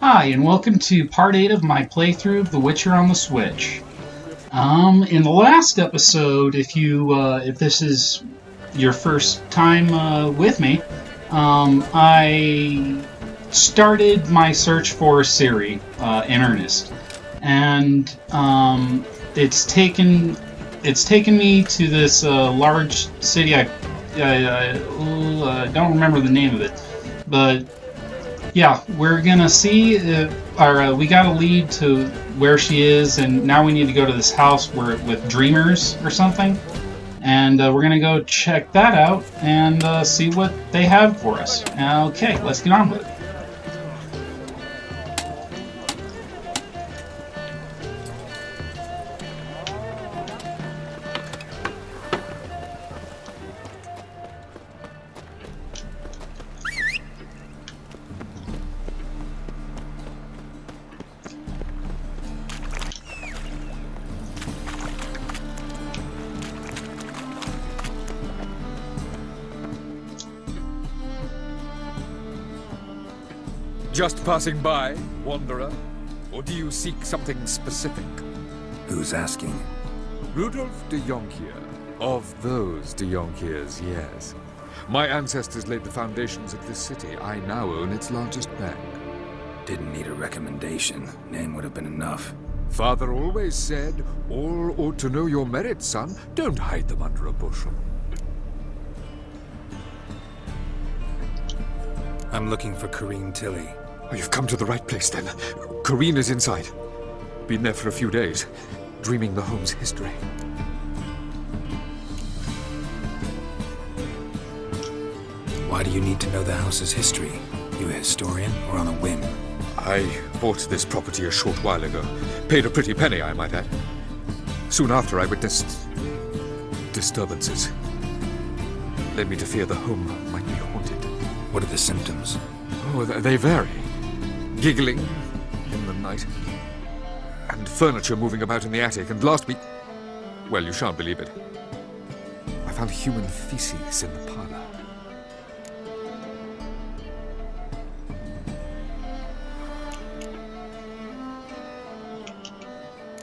Hi, and welcome to part 8 of my playthrough of The Witcher on the Switch. In the last episode, if this is your first time with me, I started my search for Ciri in earnest, and it's taken me to this large city. I don't remember the name of it, but yeah, we're gonna see, we got a lead to where she is, and now we need to go to this house with dreamers or something, and we're gonna go check that out and see what they have for us. Okay, let's get on with it. Just passing by, wanderer? Or do you seek something specific? Who's asking? Rudolf de Jonkier. Of those de Jonkiers, yes. My ancestors laid the foundations of this city. I now own its largest bank. Didn't need a recommendation. Name would have been enough. Father always said, all ought to know your merits, son. Don't hide them under a bushel. I'm looking for Ciri Tilly. Oh, you've come to the right place, then. Corrine is inside. Been there for a few days, dreaming the home's history. Why do you need to know the house's history? You a historian or on a whim? I bought this property a short while ago. Paid a pretty penny, I might add. Soon after, I witnessed disturbances. Led me to fear the home might be haunted. What are the symptoms? Oh, they vary. Giggling in the night, and furniture moving about in the attic, and last week... Well, you shan't believe it. I found human feces in the parlor.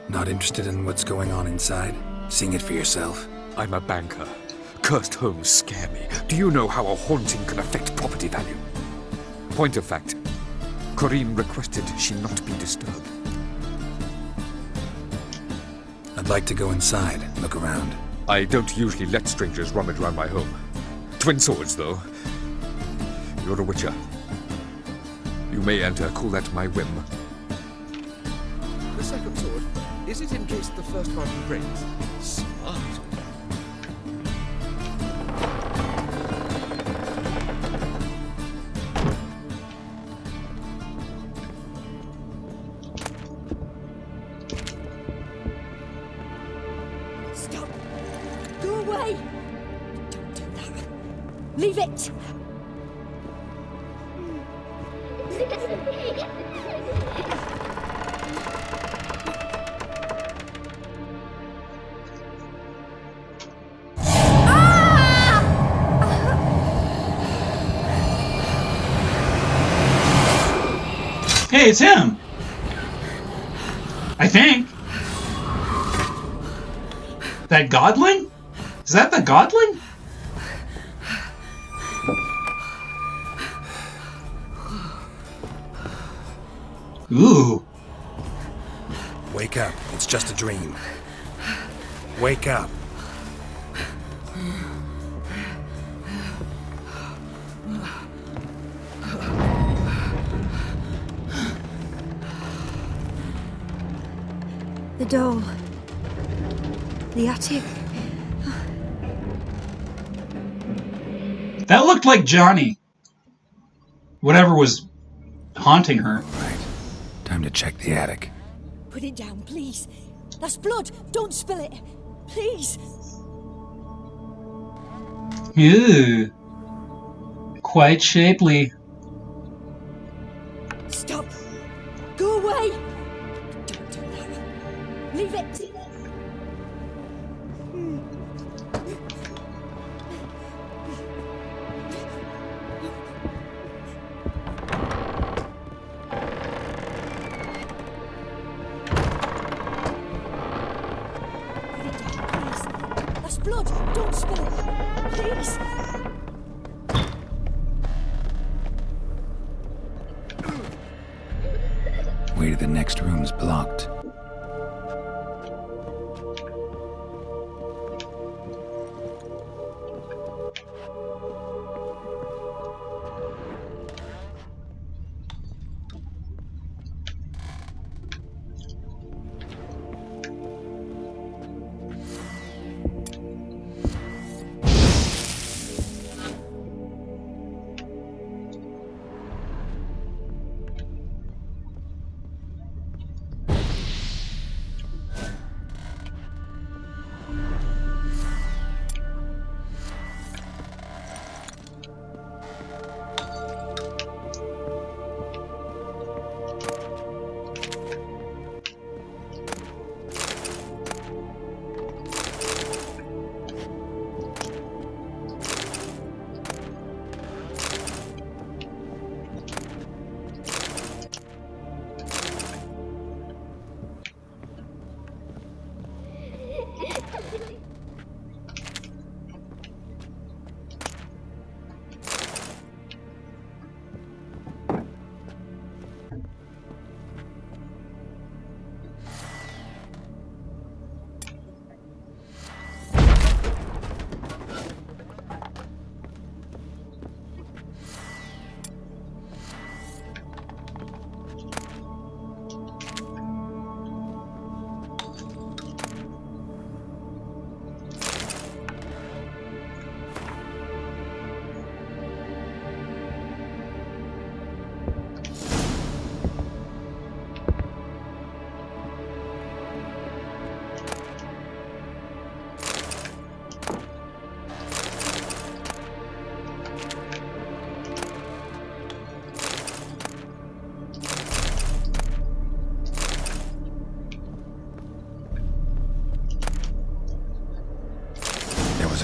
Not interested in what's going on inside? Seeing it for yourself? I'm a banker. Cursed homes scare me. Do you know how a haunting can affect property value? Point of fact, Corrine requested she not be disturbed. I'd like to go inside, look around. I don't usually let strangers rummage around my home. Twin swords, though. You're a witcher. You may enter, call that my whim. The second sword, is it in case the first one breaks? Smart. Stop! Go away! Don't do that. Leave it! Hey, it's him! I think. That godling? Is that the godling? Ooh. Wake up, it's just a dream. Wake up. The door. The attic. That looked like Johnny. Whatever was haunting her. Right. Time to check the attic. Put it down, please. That's blood. Don't spill it. Please. Ew. Quite shapely. Stop. Go away. Don't do that. Leave it. blood! Don't spill it! Please! Way to the next room's blocked.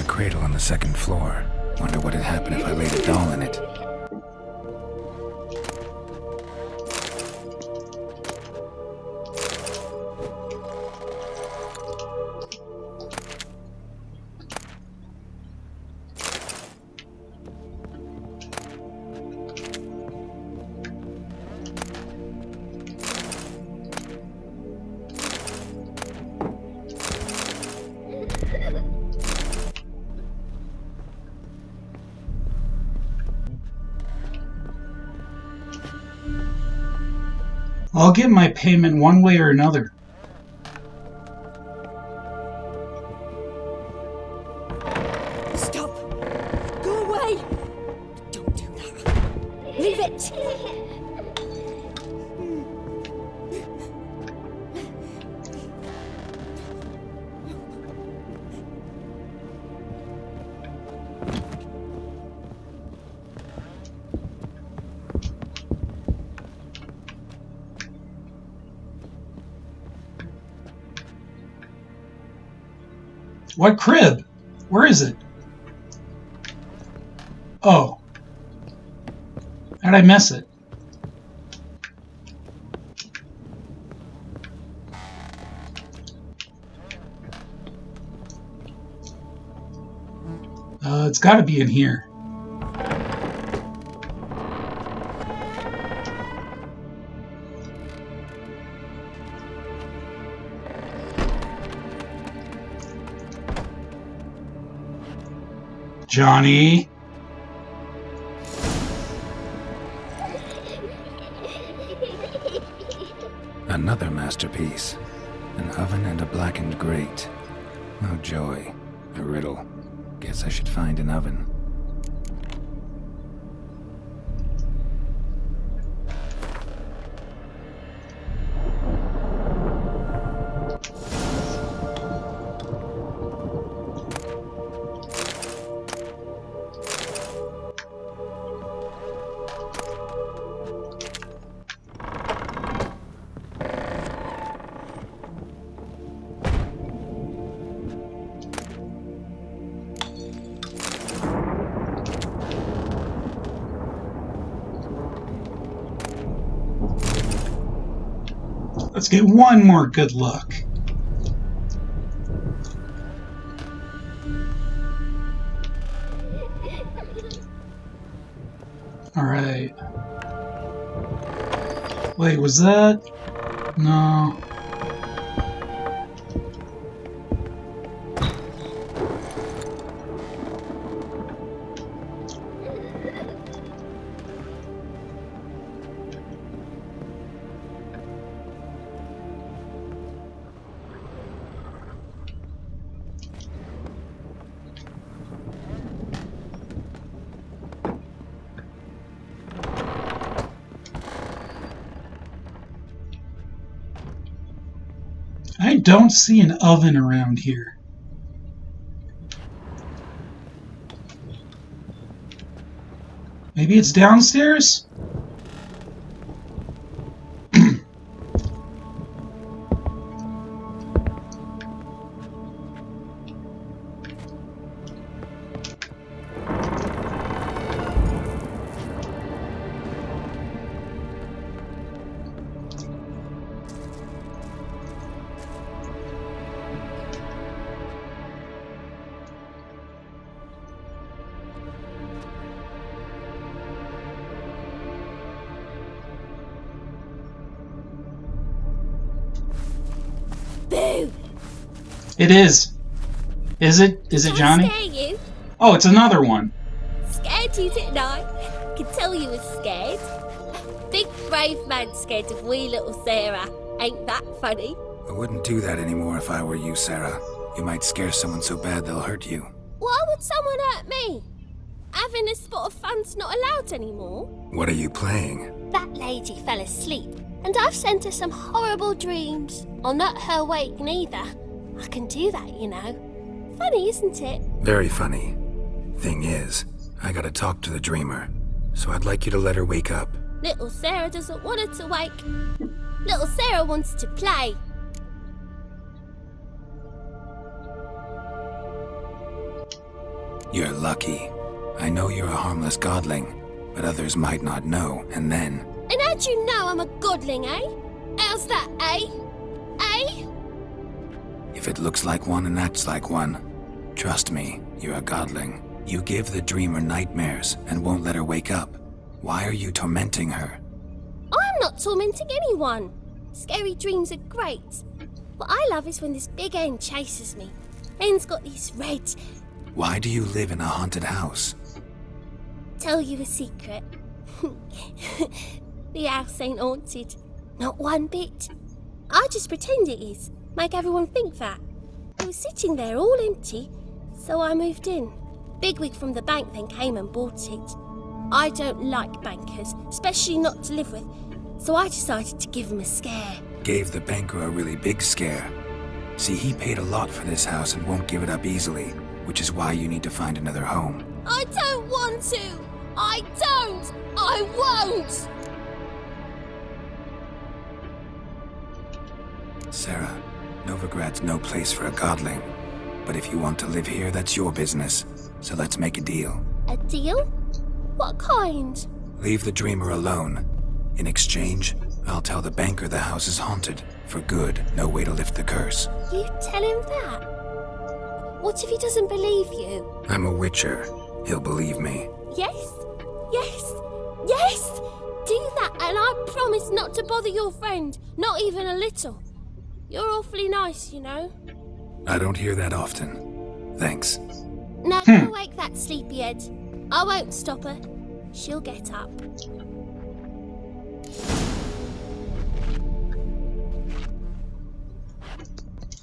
Cradle on the second floor. Wonder what had happened if I laid a doll in it. I'll get my payment one way or another. Stop! Go away! Don't do that. Leave it! What crib? Where is it? Oh. How'd I miss it? It's gotta be in here. Johnny? Another masterpiece. An oven and a blackened grate. Oh joy. A riddle. Guess I should find an oven. Let's get one more good look. Alright. Wait, was that? No. I don't see an oven around here. Maybe it's downstairs? Boo! It is. Is it? Is it Johnny? Scare you? Oh, it's another one. Scared you, didn't I? Could tell you was scared. Big brave man scared of wee little Sarah. Ain't that funny? I wouldn't do that anymore if I were you, Sarah. You might scare someone so bad they'll hurt you. Why would someone hurt me? Having a spot of fun's not allowed anymore. What are you playing? That lady fell asleep, and I've sent her some horrible dreams. I'll not her wake neither. I can do that, you know. Funny, isn't it? Very funny. Thing is, I gotta talk to the dreamer, so I'd like you to let her wake up. Little Sarah doesn't want her to wake. Little Sarah wants to play. You're lucky. I know you're a harmless godling, but others might not know, and then... And how'd you know I'm a godling, eh? How's that, eh? Eh? If it looks like one and acts like one, trust me, you're a godling. You give the dreamer nightmares and won't let her wake up. Why are you tormenting her? I'm not tormenting anyone. Scary dreams are great. What I love is when this big hen chases me. Hen's got these red... Why do you live in a haunted house? Tell you a secret. The house ain't haunted. Not one bit. I just pretend it is. Make everyone think that. It was sitting there all empty, so I moved in. Bigwig from the bank then came and bought it. I don't like bankers, especially not to live with, so I decided to give him a scare. Gave the banker a really big scare. See, he paid a lot for this house and won't give it up easily, which is why you need to find another home. I don't want to! I don't! I won't! Sarah, Novigrad's no place for a godling. But if you want to live here, that's your business. So let's make a deal. A deal? What kind? Leave the dreamer alone. In exchange, I'll tell the banker the house is haunted. For good, no way to lift the curse. You tell him that? What if he doesn't believe you? I'm a witcher. He'll believe me. Yes? Yes? Yes! Do that and I promise not to bother your friend. Not even a little. You're awfully nice, you know. I don't hear that often. Thanks. Now go wake that sleepyhead. I won't stop her. She'll get up.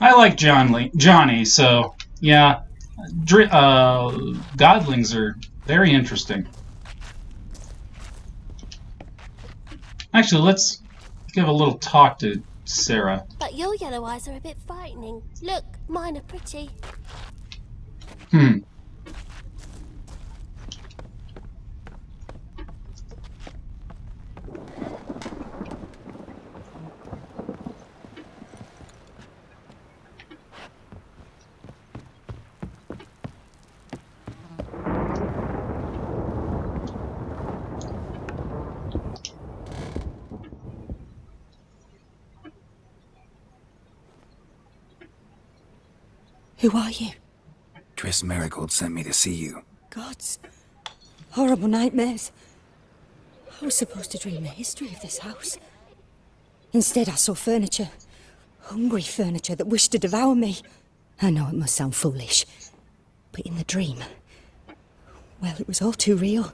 I like Johnny, so yeah. Godlings are very interesting. Actually, let's give a little talk to Sarah. But your yellow eyes are a bit frightening. Look, mine are pretty. Who are you? Triss Marigold sent me to see you. Gods. Horrible nightmares. I was supposed to dream the history of this house. Instead, I saw furniture. Hungry furniture that wished to devour me. I know it must sound foolish, but in the dream, well, it was all too real.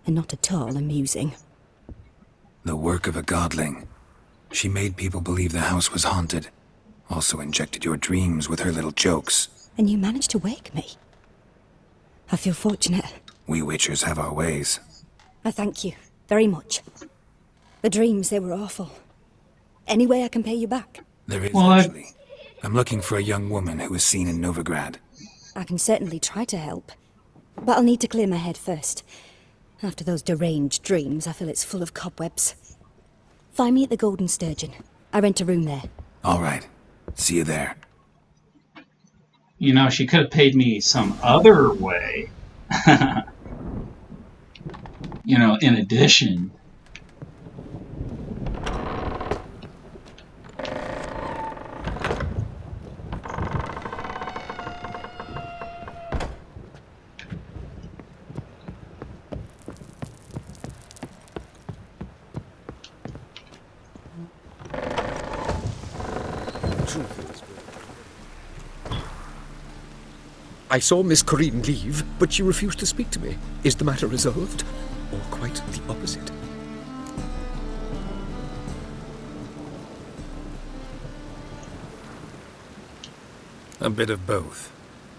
And not at all amusing. The work of a godling. She made people believe the house was haunted. Also injected your dreams with her little jokes. And you managed to wake me. I feel fortunate. We witchers have our ways. I thank you very much. The dreams, they were awful. Any way I can pay you back? There is, Well, actually. I'm looking for a young woman who was seen in Novigrad. I can certainly try to help. But I'll need to clear my head first. After those deranged dreams, I feel it's full of cobwebs. Find me at the Golden Sturgeon. I rent a room there. All right. See you there. You know, she could have paid me some other way. You know, in addition. I saw Miss Corinne leave, but she refused to speak to me. Is the matter resolved? Or quite the opposite? A bit of both.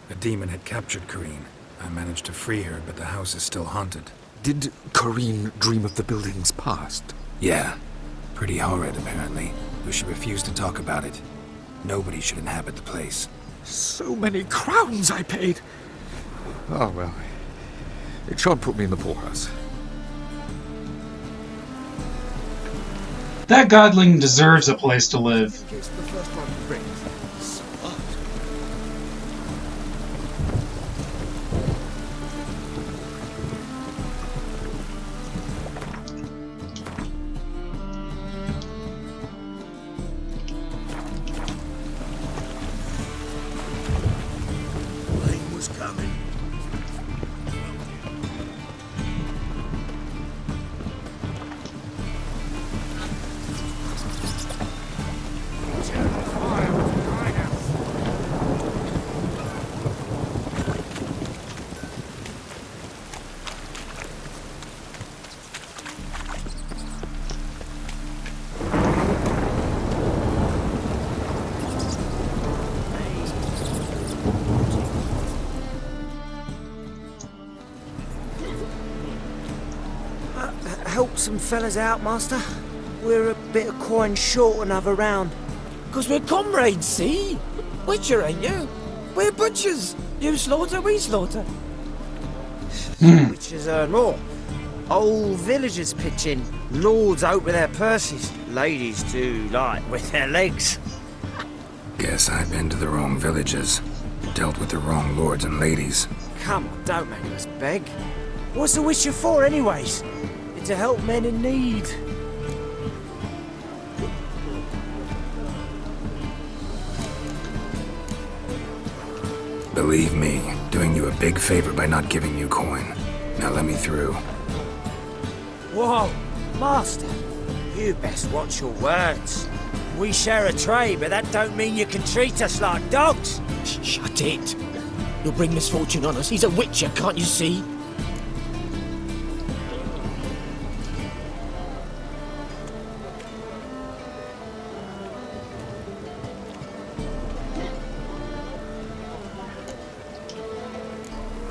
A demon had captured Corinne. I managed to free her, but the house is still haunted. Did Corinne dream of the building's past? Yeah. Pretty horrid, apparently. But she refused to talk about it. Nobody should inhabit the place. So many crowns I paid! Oh, well. It shan't put me in the poorhouse. That godling deserves a place to live. In case the first one he brings. Smart. Rain was coming. Help some fellas out, master. We're a bit of coin short another round. 'Cause we're comrades, see? Butcher, ain't you? We're butchers. You slaughter, we slaughter. Witches earn more. Old villagers pitch in. Lords out with their purses. Ladies do like with their legs. Guess I've been to the wrong villages. Dealt with the wrong lords and ladies. Come on, don't make us beg. What's the witcher for, anyways? It's to help men in need. Believe me, doing you a big favor by not giving you coin. Now let me through. Whoa, master. You best watch your words. We share a trade, but that don't mean you can treat us like dogs. Shut it. You'll bring misfortune on us. He's a witcher, can't you see?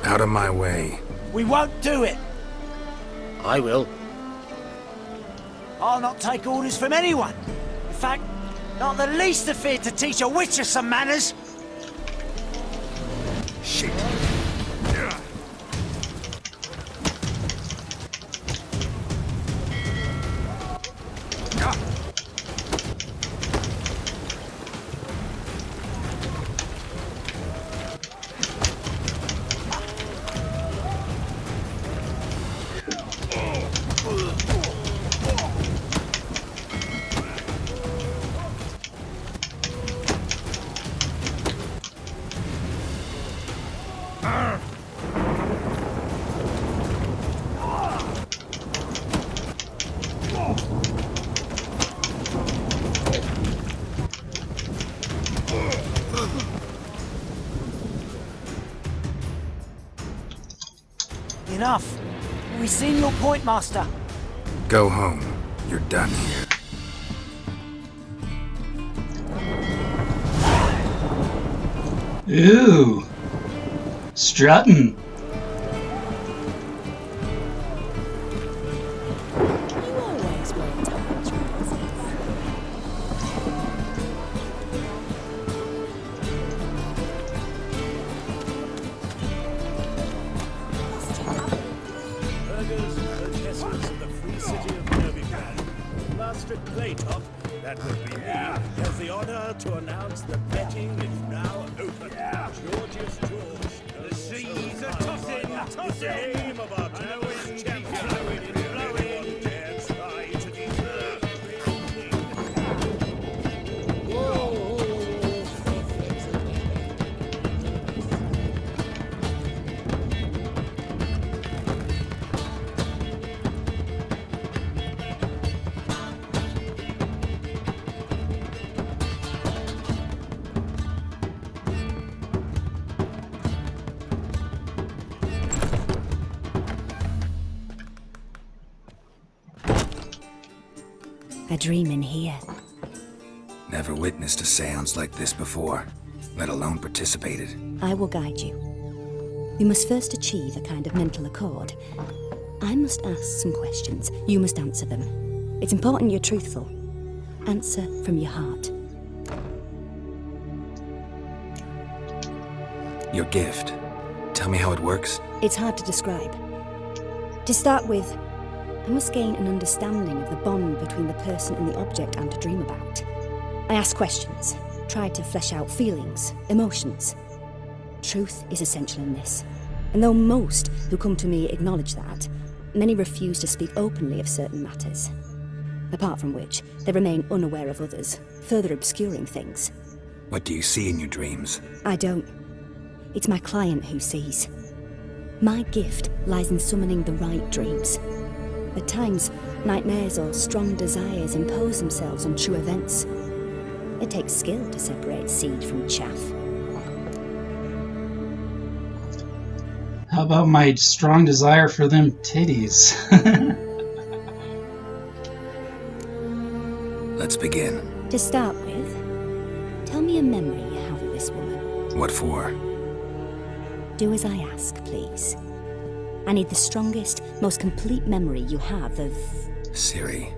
Out of my way. We won't do it. I will. I'll not take orders from anyone. In fact, not the least afeard to teach a witcher some manners. Shit! We seen your point, Master. Go home. You're done here. Ooh. Strutting. You always wear torch. Burgers and protesters of the free city of Novigrad. Master Claytop, that would be me, has the honor to announce that betting is now open. Georgius George. The seas are tossing, tossing. The name of our timeless champion. Blowing, dare try to deserve. A dream in here. Never witnessed a seance like this before, let alone participated. I will guide you. We must first achieve a kind of mental accord. I must ask some questions. You must answer them. It's important you're truthful. Answer from your heart. Your gift. Tell me how it works. It's hard to describe. To start with, I must gain an understanding of the bond between the person and the object I'm to dream about. I ask questions, try to flesh out feelings, emotions. Truth is essential in this. And though most who come to me acknowledge that, many refuse to speak openly of certain matters. Apart from which, they remain unaware of others, further obscuring things. What do you see in your dreams? I don't. It's my client who sees. My gift lies in summoning the right dreams. At times, nightmares or strong desires impose themselves on true events. It takes skill to separate seed from chaff. How about my strong desire for them titties? Let's begin. To start with, tell me a memory you have of this woman. What for? Do as I ask, please. I need the strongest, most complete memory you have of... Ciri.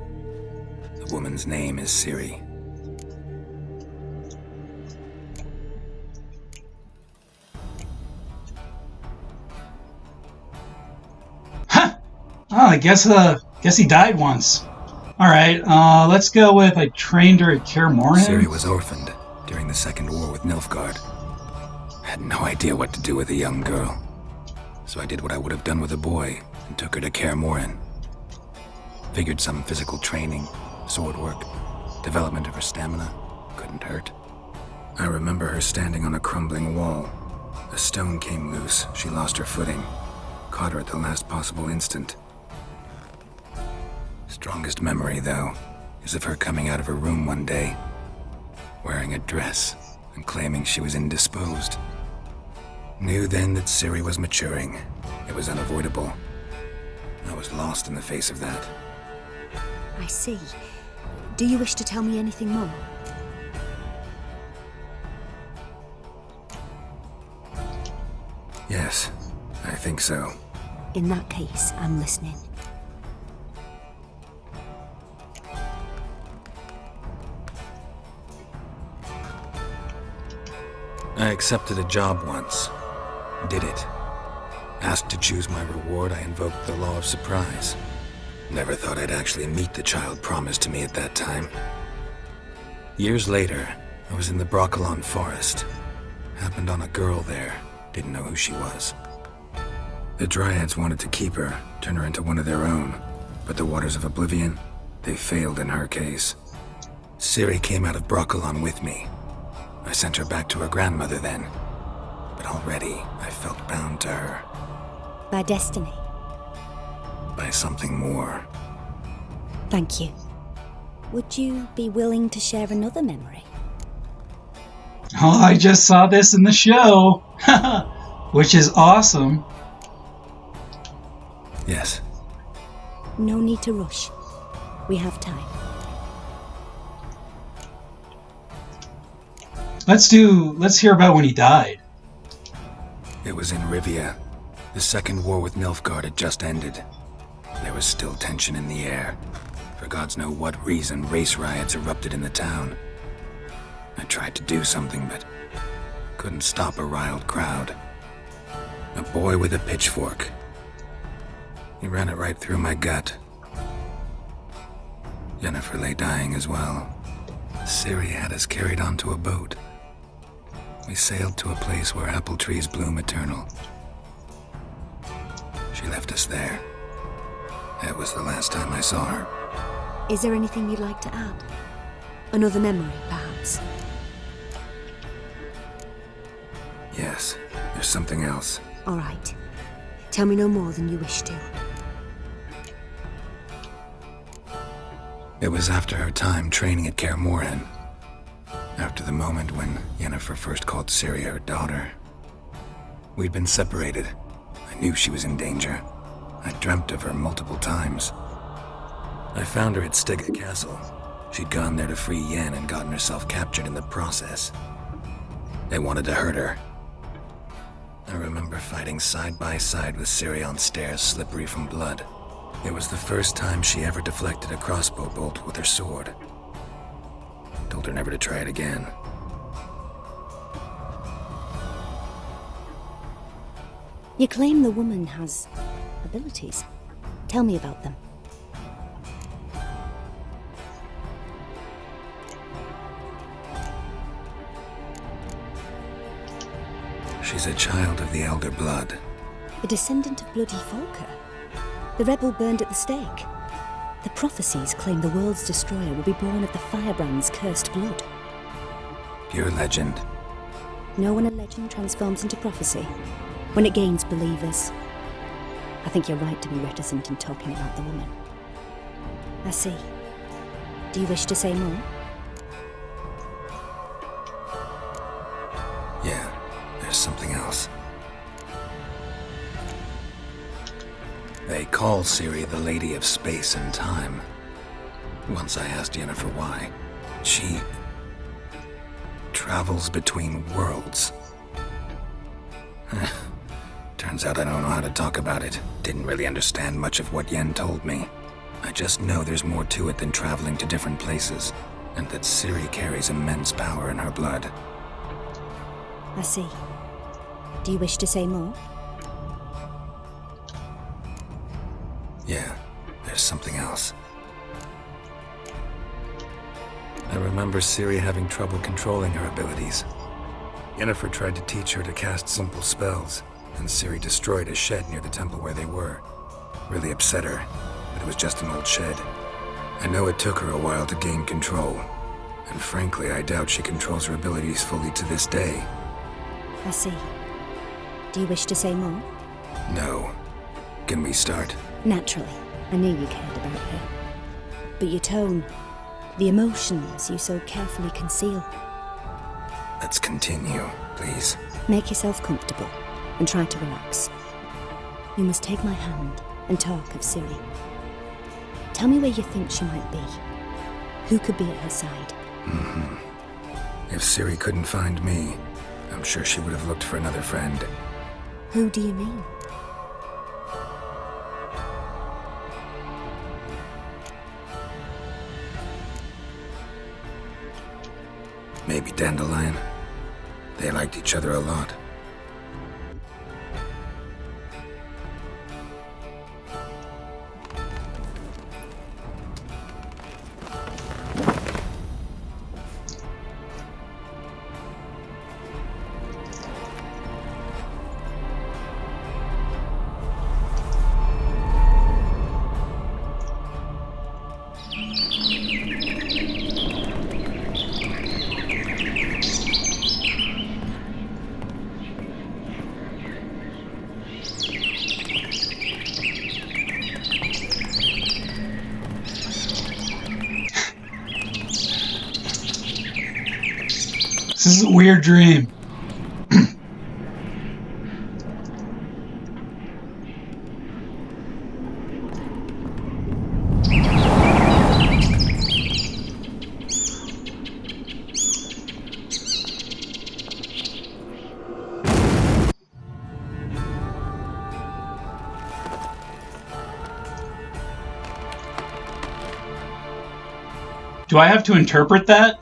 The woman's name is Ciri. Huh! Oh, I guess he died once. Alright, let's go with I trained her at Kaer Morhen. Ciri was orphaned during the Second War with Nilfgaard. Had no idea what to do with a young girl. So I did what I would have done with a boy and took her to Kaer Morhen. Figured some physical training, sword work, development of her stamina couldn't hurt. I remember her standing on a crumbling wall. A stone came loose, she lost her footing. Caught her at the last possible instant. Strongest memory, though, is of her coming out of her room one day, wearing a dress and claiming she was indisposed. Knew then that Ciri was maturing. It was unavoidable. I was lost in the face of that. I see. Do you wish to tell me anything more? Yes, I think so. In that case, I'm listening. I accepted a job once. Did it. Asked to choose my reward, I invoked the law of surprise. Never thought I'd actually meet the child promised to me at that time. Years later, I was in the Broccolon forest. Happened on a girl there. Didn't know who she was. The Dryads wanted to keep her, turn her into one of their own. But the Waters of Oblivion, they failed in her case. Ciri came out of Broccolon with me. I sent her back to her grandmother then. But already, I felt bound to her. By destiny. By something more. Thank you. Would you be willing to share another memory? Oh, I just saw this in the show, which is awesome. Yes, No need to rush. We have time. Let's hear about when he died. It was in Rivia. The Second War with Nilfgaard had just ended. There was still tension in the air. For gods know what reason, race riots erupted in the town. I tried to do something, but couldn't stop a riled crowd. A boy with a pitchfork. He ran it right through my gut. Yennefer lay dying as well. Ciri had us carried onto a boat. We sailed to a place where apple trees bloom eternal. She left us there. That was the last time I saw her. Is there anything you'd like to add? Another memory, perhaps? Yes, there's something else. All right. Tell me no more than you wish to. It was after her time training at Kaer Morhen. After the moment when Yennefer first called Ciri her daughter. We'd been separated. I knew she was in danger. I dreamt of her multiple times. I found her at Stygga Castle. She'd gone there to free Yen and gotten herself captured in the process. They wanted to hurt her. I remember fighting side by side with Ciri on stairs slippery from blood. It was the first time she ever deflected a crossbow bolt with her sword. Told her never to try it again. You claim the woman has abilities. Tell me about them. She's a child of the Elder Blood. A descendant of bloody Volker. The rebel burned at the stake. The prophecies claim the world's destroyer will be born of the firebrand's cursed blood. Pure legend. Know when a legend transforms into prophecy? When it gains believers. I think you're right to be reticent in talking about the woman. I see. Do you wish to say more? Yeah, there's something else. They call Ciri the Lady of Space and Time. Once I asked Yennefer why. She travels between worlds. Turns out I don't know how to talk about it. Didn't really understand much of what Yen told me. I just know there's more to it than traveling to different places, and that Ciri carries immense power in her blood. I see. Do you wish to say more? Yeah, there's something else. I remember Ciri having trouble controlling her abilities. Yennefer tried to teach her to cast simple spells, and Ciri destroyed a shed near the temple where they were. Really upset her, but it was just an old shed. I know it took her a while to gain control, and frankly, I doubt she controls her abilities fully to this day. I see. Do you wish to say more? No. Can we start? Naturally. I knew you cared about her. But your tone, the emotions you so carefully conceal. Let's continue, please. Make yourself comfortable and try to relax. You must take my hand and talk of Ciri. Tell me where you think she might be. Who could be at her side? If Ciri couldn't find me, I'm sure she would have looked for another friend. Who do you mean? Maybe Dandelion. They liked each other a lot. This is a weird dream. Do I have to interpret that?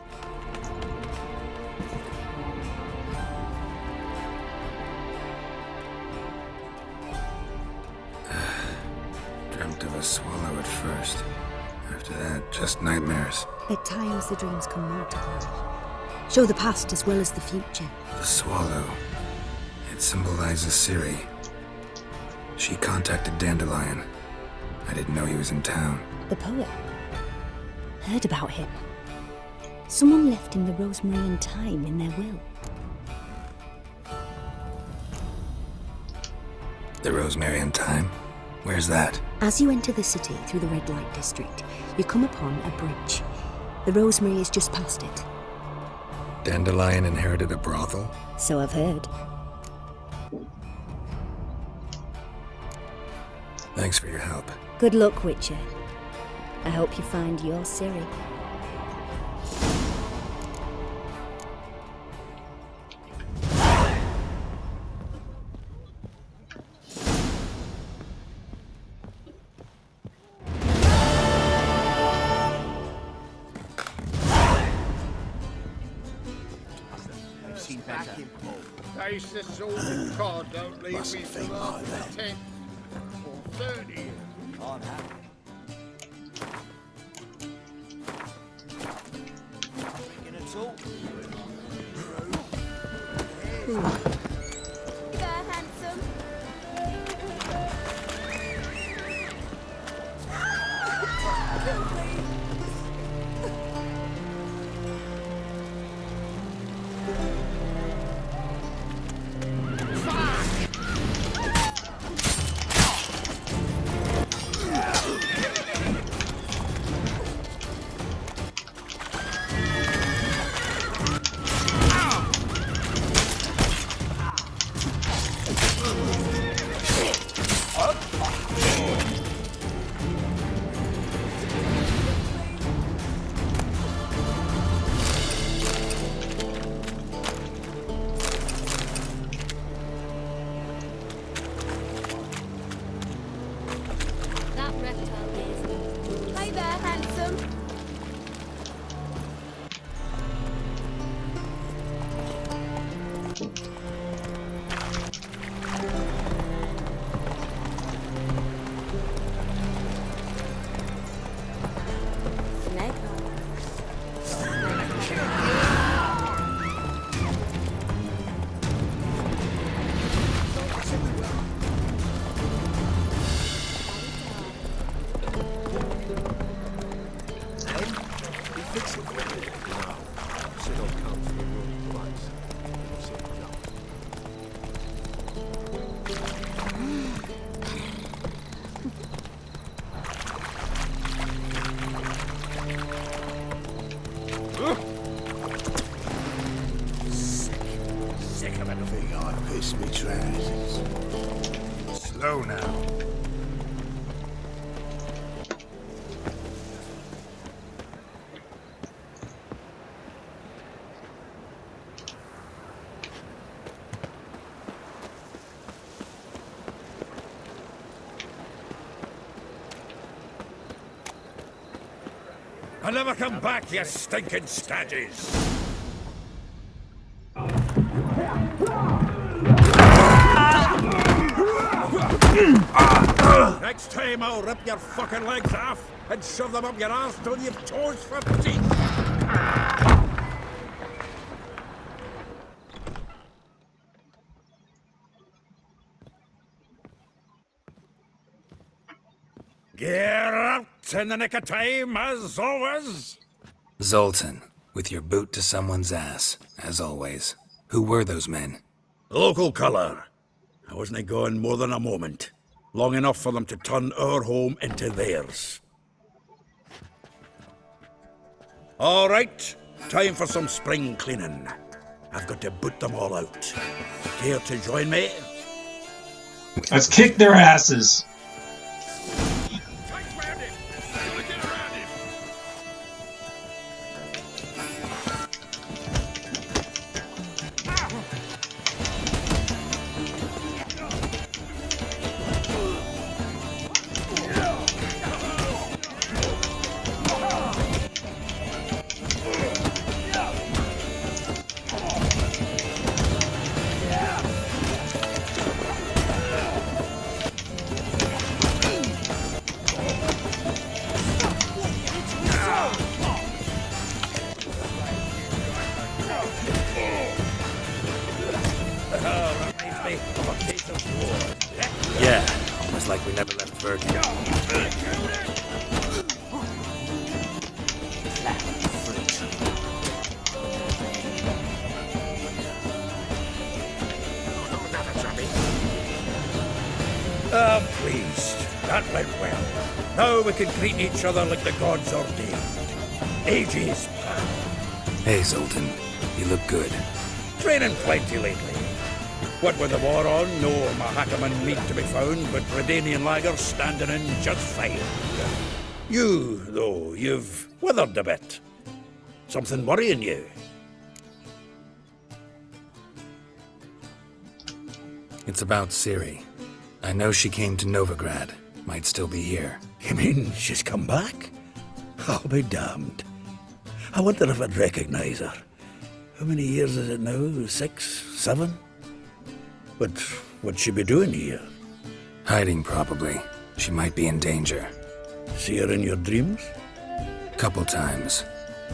Dreamt of a swallow at first. After that, just nightmares. At times, the dreams come multiplied. Show the past as well as the future. The swallow. It symbolizes Ciri. She contacted Dandelion. I didn't know he was in town. The poet. Heard about him. Someone left him the rosemary and thyme in their will. The rosemary and thyme? Where's that? As you enter the city through the red light district, you come upon a bridge. The rosemary is just past it. Dandelion inherited a brothel? So I've heard. Thanks for your help. Good luck, Witcher. I hope you find your Ciri. Taste the salt and cod, don't leave me for the 10 or 30. On how? Making a talk. There, handsome. That reptile is. Hey there, handsome. Snake. Sick of anything I piss me trousers. Slow now. I'll never come back, you stinking stagges! Next time I'll rip your fucking legs off and shove them up your arse till you've toes for teeth! Get out in the nick of time, as always! Zoltan, with your boot to someone's ass, as always. Who were those men? Local colour. I wasn't gone more than a moment. Long enough for them to turn our home into theirs. All right, time for some spring cleaning. I've got to boot them all out. Care to join me? Let's kick their asses. we never left Virgin. I'm pleased. That went well. Now we can greet each other like the gods ordained. Ages past. Hey, Zoltan. You look good. Training plenty lately. What with the war on, no Mahakaman meat to be found, but Redanian lagers standing in just fine. You, though, you've withered a bit. Something worrying you? It's about Ciri. I know she came to Novigrad. Might still be here. You mean she's come back? I'll be damned. I wonder if I'd recognize her. How many years is it now? 6, 7? But what'd she be doing here? Hiding, probably. She might be in danger. See her in your dreams? Couple times.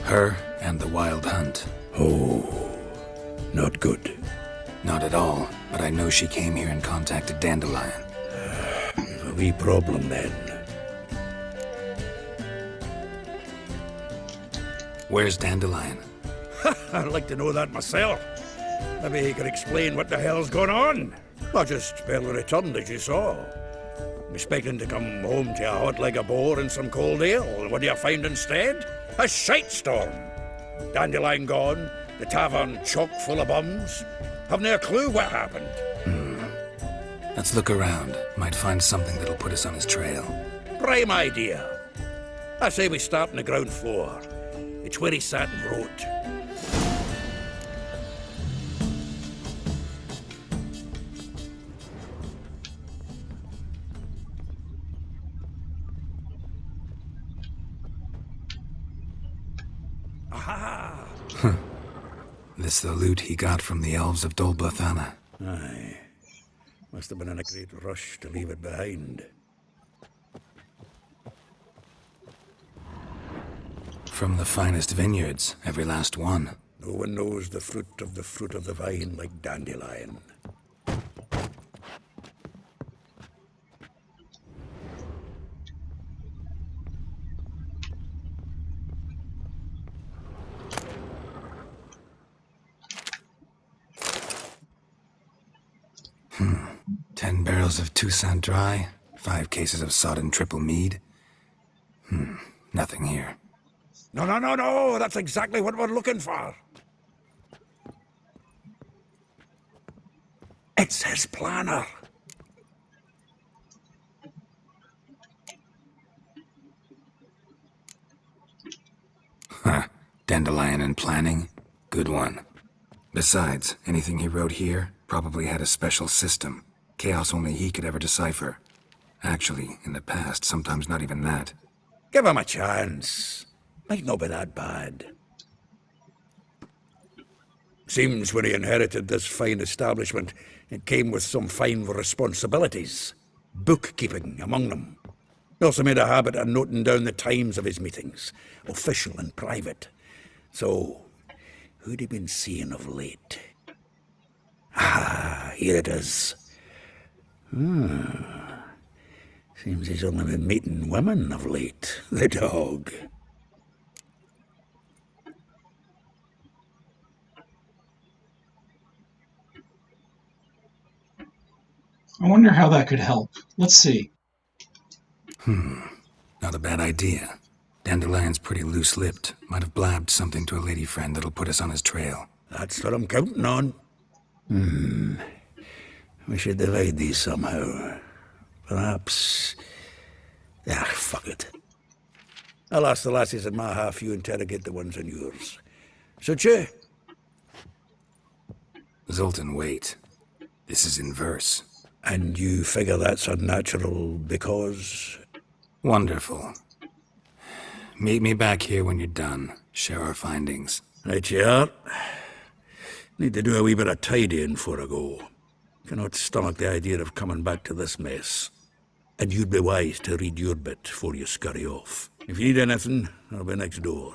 Her and the Wild Hunt. Oh, not good. Not at all, but I know she came here and contacted Dandelion. A wee problem then. Where's Dandelion? I'd like to know that myself. Maybe he could explain what the hell's going on. I just barely returned, as you saw. I'm expecting to come home to a hot leg of boar and some cold ale. What do you find instead? A shite storm. Dandelion gone, the tavern chock full of bums. Haven't a clue what happened. Let's look around. Might find something that'll put us on his trail. Prime idea. I say we start on the ground floor. It's where he sat and wrote. Aha! This the loot he got from the elves of Dol Blathanna. Aye. Must have been in a great rush to leave it behind. From the finest vineyards, every last one. No one knows the fruit of the vine like Dandelion. Hmm. 10 barrels of Toussaint Dry, 5 cases of sodden triple mead. Nothing here. No, that's exactly what we're looking for. It's his planner. Huh. Dandelion and planning? Good one. Besides, anything he wrote here probably had a special system. Chaos only he could ever decipher. Actually, in the past, sometimes not even that. Give him a chance. Might not be that bad. Seems when he inherited this fine establishment, it came with some fine responsibilities. Bookkeeping among them. He also made a habit of noting down the times of his meetings, official and private. So, who'd he been seeing of late? Ah, here it is. Seems he's only been meeting women of late, the dog. I wonder how that could help. Let's see. Not a bad idea. Dandelion's pretty loose-lipped. Might have blabbed something to a lady friend that'll put us on his trail. That's what I'm counting on. We should divide these somehow. Perhaps... fuck it. I'll ask the lassies in my half, you interrogate the ones in yours. Should you? Zoltan, wait. This is in verse. And you figure that's unnatural because... Wonderful. Meet me back here when you're done. Share our findings. Right you are. Need to do a wee bit of tidying before I go. Cannot stomach the idea of coming back to this mess. And you'd be wise to read your bit before you scurry off. If you need anything, I'll be next door.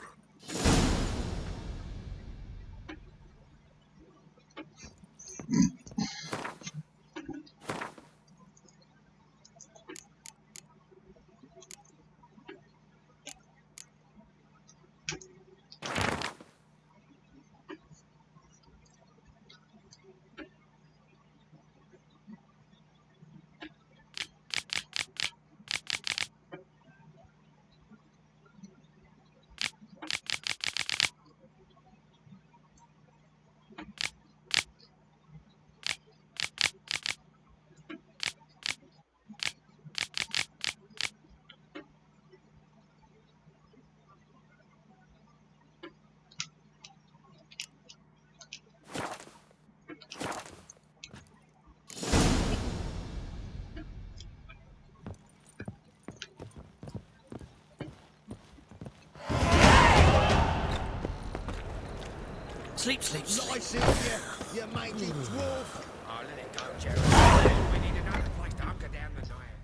Sleep, sleep, sleep. Lie, Sylvia, you mangy dwarf. Oh, let it go, Jerry. We need another place to hunker down the night.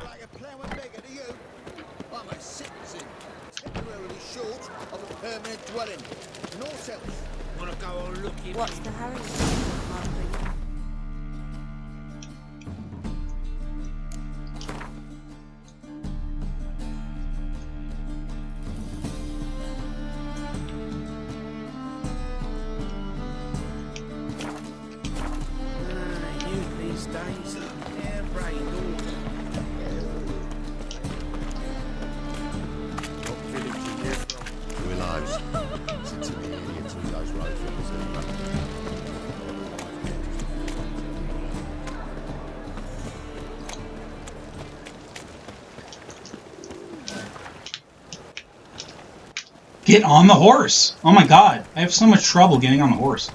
Like a ploughing beggar to you. I'm a citizen, temporarily short of a permanent dwelling. Naught else. Wanna go on looking? What's the hurry? Youth these days, hair-brained order. What village are you from? Willows. Since the idiots who those road figures Get on the horse! Oh my god, I have so much trouble getting on the horse.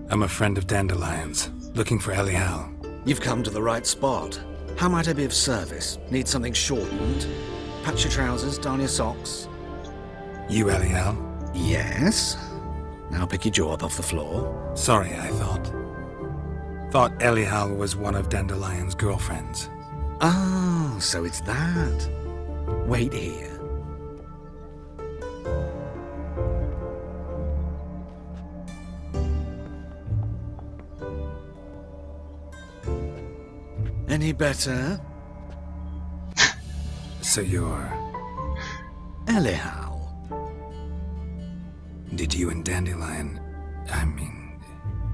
I'm a friend of Dandelion's, looking for Ellie Hal. You've come to the right spot. How might I be of service? Need something shortened? Patch your trousers, darn your socks? You Ellie Hal? Yes. Now pick your jaw up off the floor. Sorry, I thought Ellie Hal was one of Dandelion's girlfriends. Oh, so it's that. Wait here. Any better? So you're... Ellie Hal. Did you and Dandelion...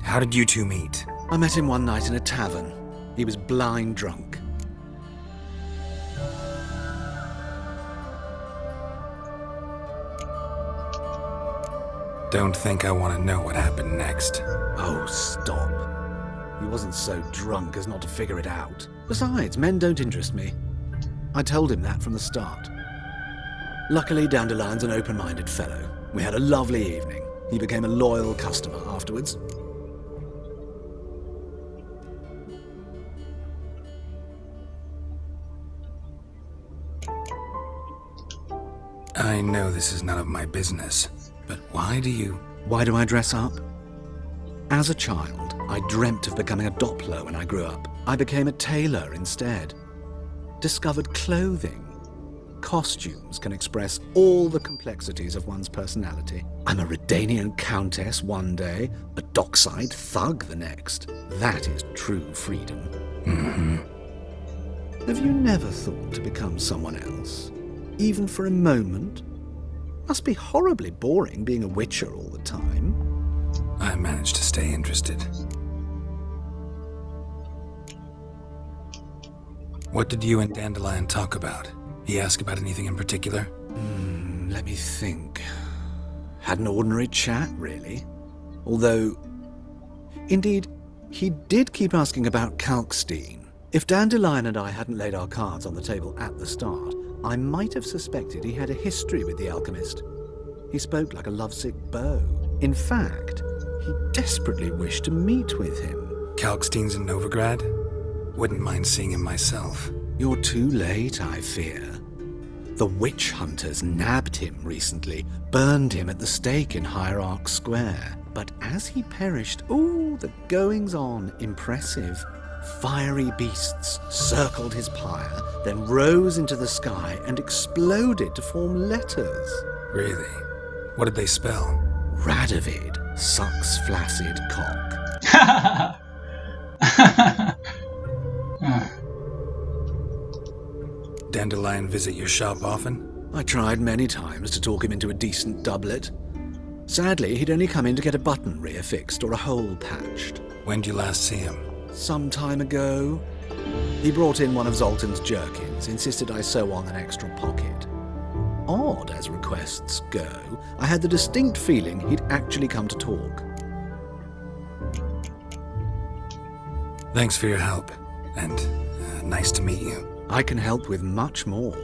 how did you two meet? I met him one night in a tavern. He was blind drunk. Don't think I want to know what happened next. Oh, stop. He wasn't so drunk as not to figure it out. Besides, men don't interest me. I told him that from the start. Luckily, Dandelion's an open-minded fellow. We had a lovely evening. He became a loyal customer afterwards. I know this is none of my business, but why do I dress up? As a child, I dreamt of becoming a Doppler when I grew up. I became a tailor instead. Discovered clothing. Costumes can express all the complexities of one's personality. I'm a Redanian countess one day, a dockside thug the next. That is true freedom. Mm-hmm. Have you never thought to become someone else? Even for a moment? Must be horribly boring being a witcher all the time. I managed to stay interested. What did you and Dandelion talk about? He asked about anything in particular? Let me think. Had an ordinary chat, really. Although, indeed, he did keep asking about Kalkstein. If Dandelion and I hadn't laid our cards on the table at the start, I might have suspected he had a history with the alchemist. He spoke like a lovesick beau. In fact, he desperately wished to meet with him. Kalkstein's in Novigrad? Wouldn't mind seeing him myself. You're too late, I fear. The witch hunters nabbed him recently, burned him at the stake in Hierarch Square. But as he perished, the goings-on, impressive. Fiery beasts circled his pyre, then rose into the sky and exploded to form letters. Really? What did they spell? Radovid sucks flaccid cock. Dandelion visit your shop often? I tried many times to talk him into a decent doublet. Sadly, he'd only come in to get a button reaffixed or a hole patched. When'd you last see him? Some time ago. He brought in one of Zoltan's jerkins, insisted I sew on an extra pocket. Odd as requests go, I had the distinct feeling he'd actually come to talk. Thanks for your help, and nice to meet you. I can help with much more.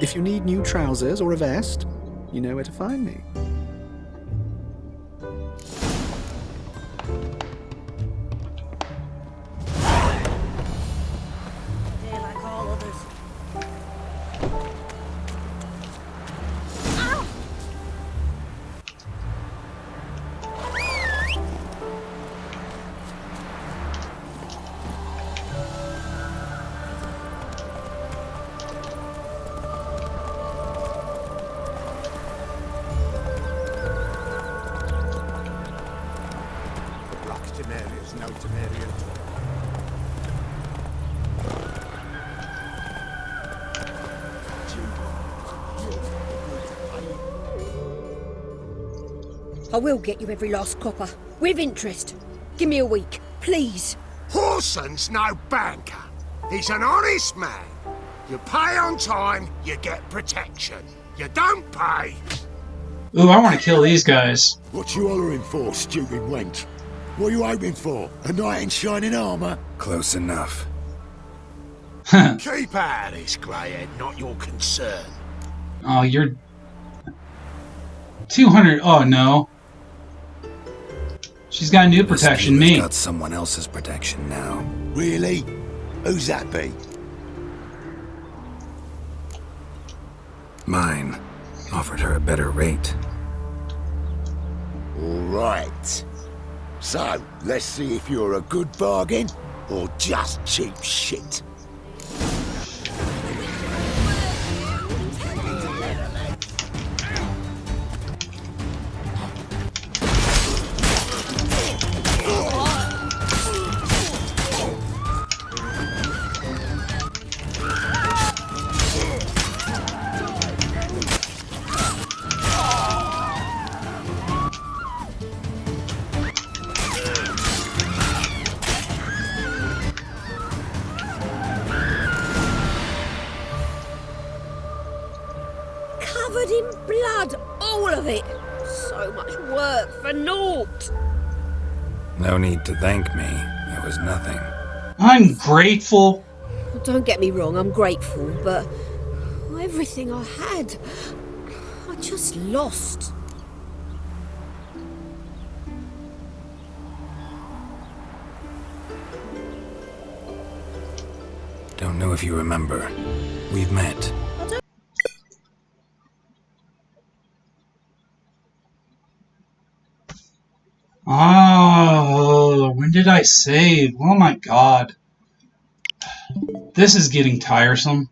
If you need new trousers or a vest, you know where to find me. They're like all others. Temeria's no Temeria at all. I will get you every last copper, with interest. Give me a week, please. Horson's no banker. He's an honest man. You pay on time, you get protection. You don't pay. Ooh, I want to kill these guys. What you hollering for, stupid wench? What are you hoping for? A knight in shining armour? Close enough. Keep out of this, greyhead, not your concern. Oh, you're 200. Oh no. She's got new protection. This Me. got someone else's protection now. Really? Who's that be? Mine. Offered her a better rate. All right. So, let's see if you're a good bargain or just cheap shit. Covered in blood, all of it. So much work for naught. No need to thank me. It was nothing. Ungrateful. Don't get me wrong, I'm grateful, but everything I had, I just lost. Don't know if you remember. We've met. Oh, when did I save? Oh my god. This is getting tiresome.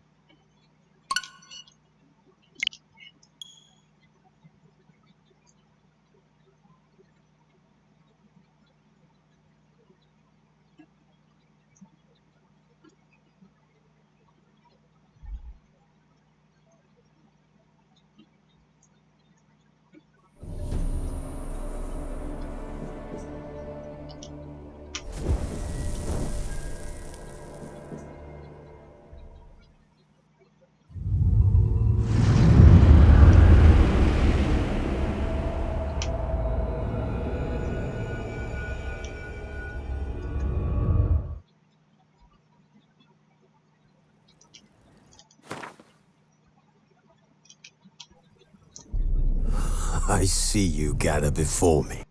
I see you gather before me.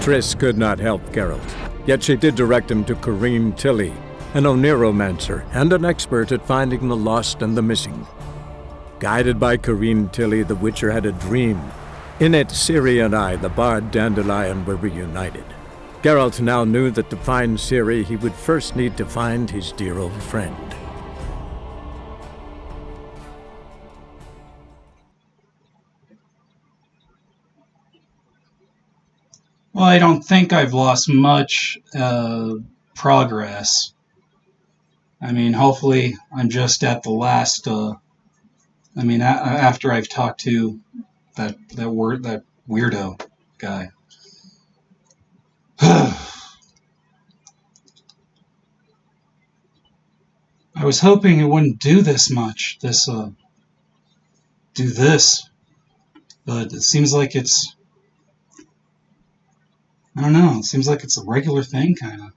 Triss could not help Geralt, yet she did direct him to Ciri Tilly, an Oniromancer and an expert at finding the lost and the missing. Guided by Ciri Tilly, the Witcher had a dream. In it, Ciri and I, the bard Dandelion, were reunited. Geralt now knew that to find Ciri, he would first need to find his dear old friend. Well, I don't think I've lost much progress. I mean, hopefully I'm just at the last, after I've talked to that weirdo guy. I was hoping it wouldn't do this much, do this, but it seems like I don't know, it seems like it's a regular thing, kind of.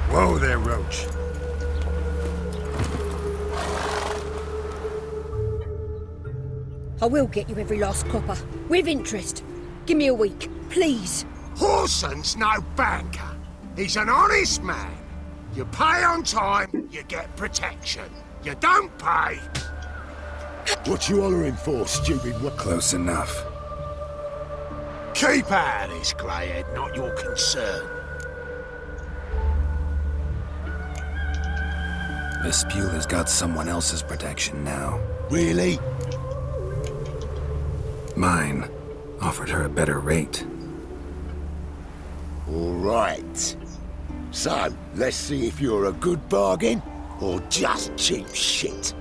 Whoa there, Roach. I will get you every last copper, with interest. Give me a week, please. Horson's no banker. He's an honest man. You pay on time, you get protection. You don't pay. What you hollering for, stupid? Close enough. Keep out of this, Greyhead, not your concern. Vespula's got someone else's protection now. Really? Mine. Offered her a better rate. All right. So, let's see if you're a good bargain or just cheap shit.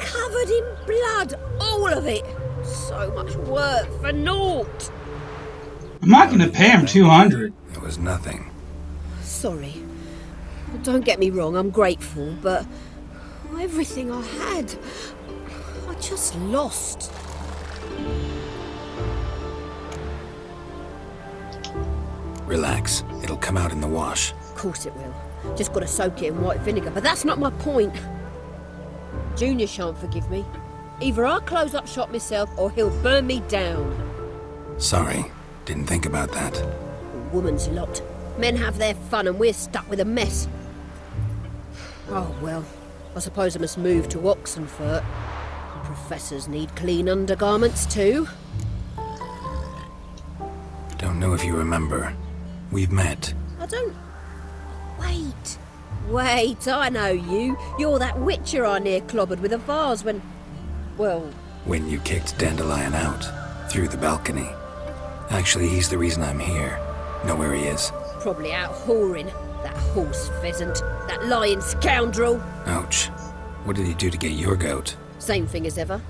Covered in blood, all of it. So much work for naught. I'm not going to pay him 200. It was nothing. Sorry. Don't get me wrong, I'm grateful, but everything I had, I just lost. Relax. It'll come out in the wash. Of course it will. Just gotta soak it in white vinegar, but that's not my point. Junior shan't forgive me. Either I'll close up shop myself or he'll burn me down. Sorry. Didn't think about that. Woman's lot. Men have their fun and we're stuck with a mess. Oh well, I suppose I must move to Oxenfurt. Professors need clean undergarments too. Don't know if you remember. We've met. I don't... Wait, I know you. You're that witcher I near clobbered with a vase when... Well... When you kicked Dandelion out. Through the balcony. Actually, he's the reason I'm here. Know where he is? Probably out whoring. That horse pheasant. That lying scoundrel. Ouch. What did he do to get your goat? Same thing as ever.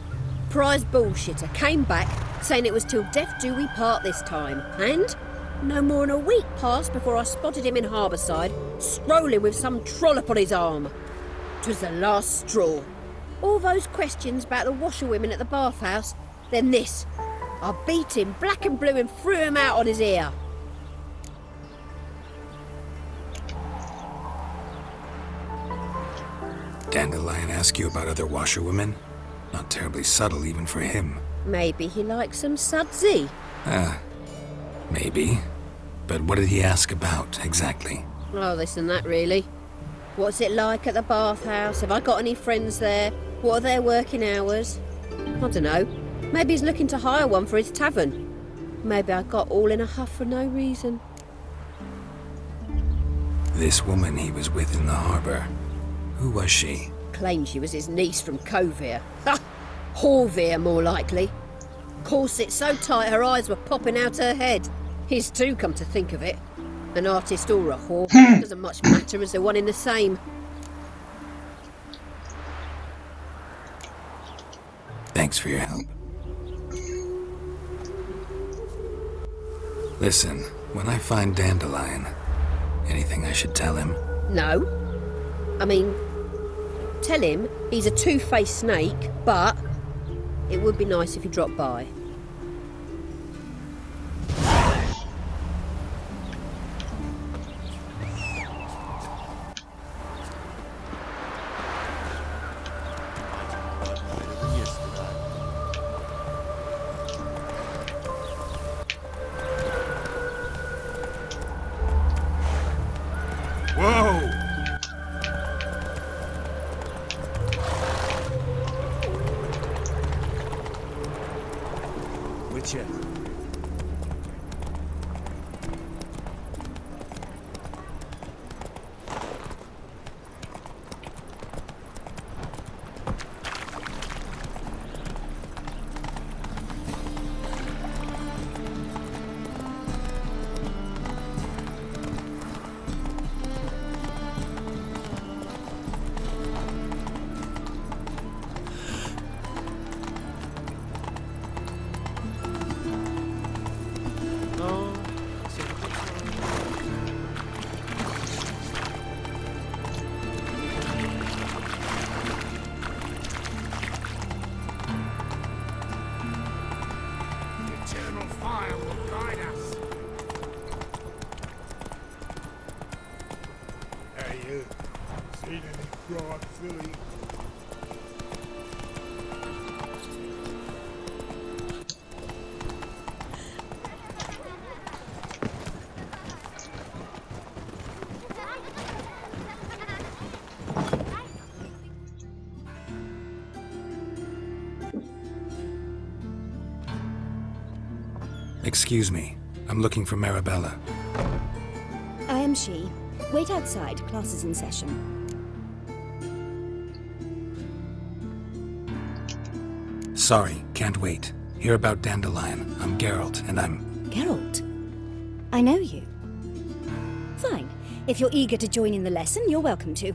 Prize bullshitter came back, saying it was till death do we part this time. And no more than a week passed before I spotted him in Harbourside, strolling with some trollop on his arm. 'Twas the last straw. All those questions about the washerwomen at the bathhouse, then this. I beat him black and blue and threw him out on his ear. Dandelion ask you about other washerwomen? Not terribly subtle even for him. Maybe he likes some sudsy. Maybe. But what did he ask about, exactly? Oh, this and that, really. What's it like at the bathhouse? Have I got any friends there? What are their working hours? I don't know. Maybe he's looking to hire one for his tavern. Maybe I got all in a huff for no reason. This woman he was with in the harbour. Who was she? Claimed she was his niece from Covere. Ha! Horvere, more likely. Corset so tight her eyes were popping out her head. His too, come to think of it. An artist or a whore. Doesn't much matter as they're one in the same. Thanks for your help. Listen, when I find Dandelion, anything I should tell him? No. I mean, tell him he's a two-faced snake, but it would be nice if he dropped by. Whoa! Witcher. Eternal fire will guide us. Hey, you. Seen any broad filly? Excuse me. I'm looking for Marabella. I am she. Wait outside. Class is in session. Sorry, can't wait. Hear about Dandelion. I'm Geralt, and I'm... Geralt? I know you. Fine. If you're eager to join in the lesson, you're welcome to.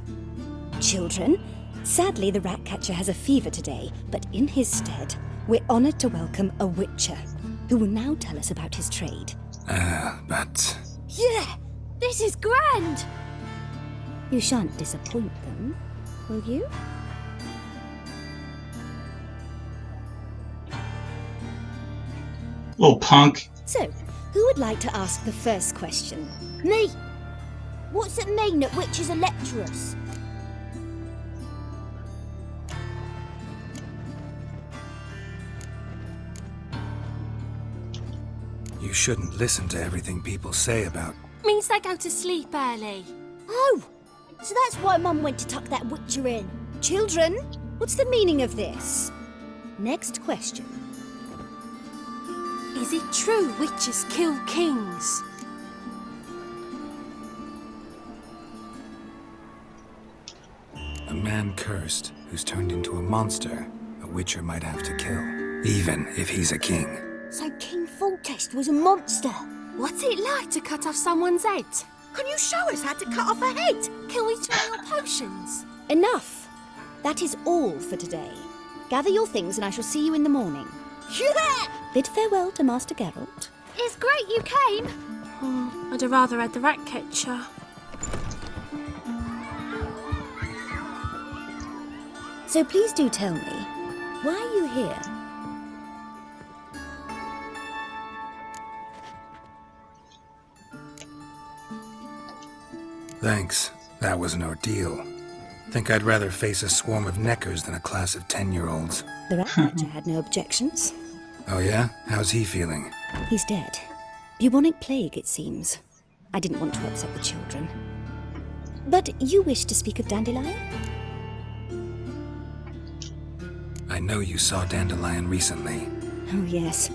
Children, sadly the rat catcher has a fever today, but in his stead, we're honoured to welcome a witcher, who will now tell us about his trade. But... Yeah, this is grand. You shan't disappoint them, will you? Little punk. So, who would like to ask the first question? Me. What's it mean that witches are lecturers? You shouldn't listen to everything people say about... Means they go to sleep early. Oh, so that's why Mum went to tuck that witcher in. Children, what's the meaning of this? Next question. Is it true witches kill kings? A man cursed who's turned into a monster a witcher might have to kill, even if he's a king. So King Foltest was a monster. What's it like to cut off someone's head? Can you show us how to cut off a head? Can we try your potions? Enough. That is all for today. Gather your things and I shall see you in the morning. Yeah! Bid farewell to Master Geralt. It's great you came. I'd have rather had the rat catcher. So please do tell me, why are you here? Thanks. That was an ordeal. Think I'd rather face a swarm of neckers than a class of 10-year-olds. The rat catcher had no objections. Oh yeah? How's he feeling? He's dead. Bubonic plague, it seems. I didn't want to upset the children. But you wish to speak of Dandelion? I know you saw Dandelion recently. Oh yes.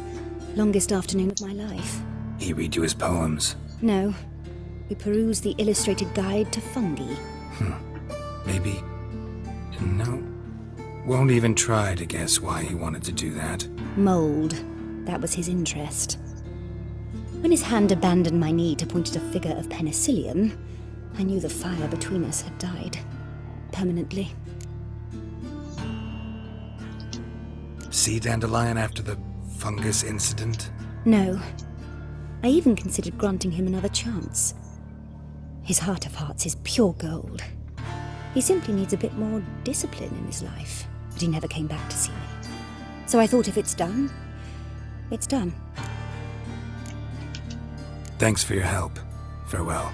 Longest afternoon of my life. He read you his poems. No. We perused the illustrated guide to fungi. Maybe... No. Won't even try to guess why he wanted to do that. Mold. That was his interest. When his hand abandoned my knee to point at a figure of penicillium, I knew the fire between us had died. Permanently. See Dandelion after the fungus incident? No. I even considered granting him another chance. His heart of hearts is pure gold. He simply needs a bit more discipline in his life, but he never came back to see me. So I thought if it's done, it's done. Thanks for your help. Farewell.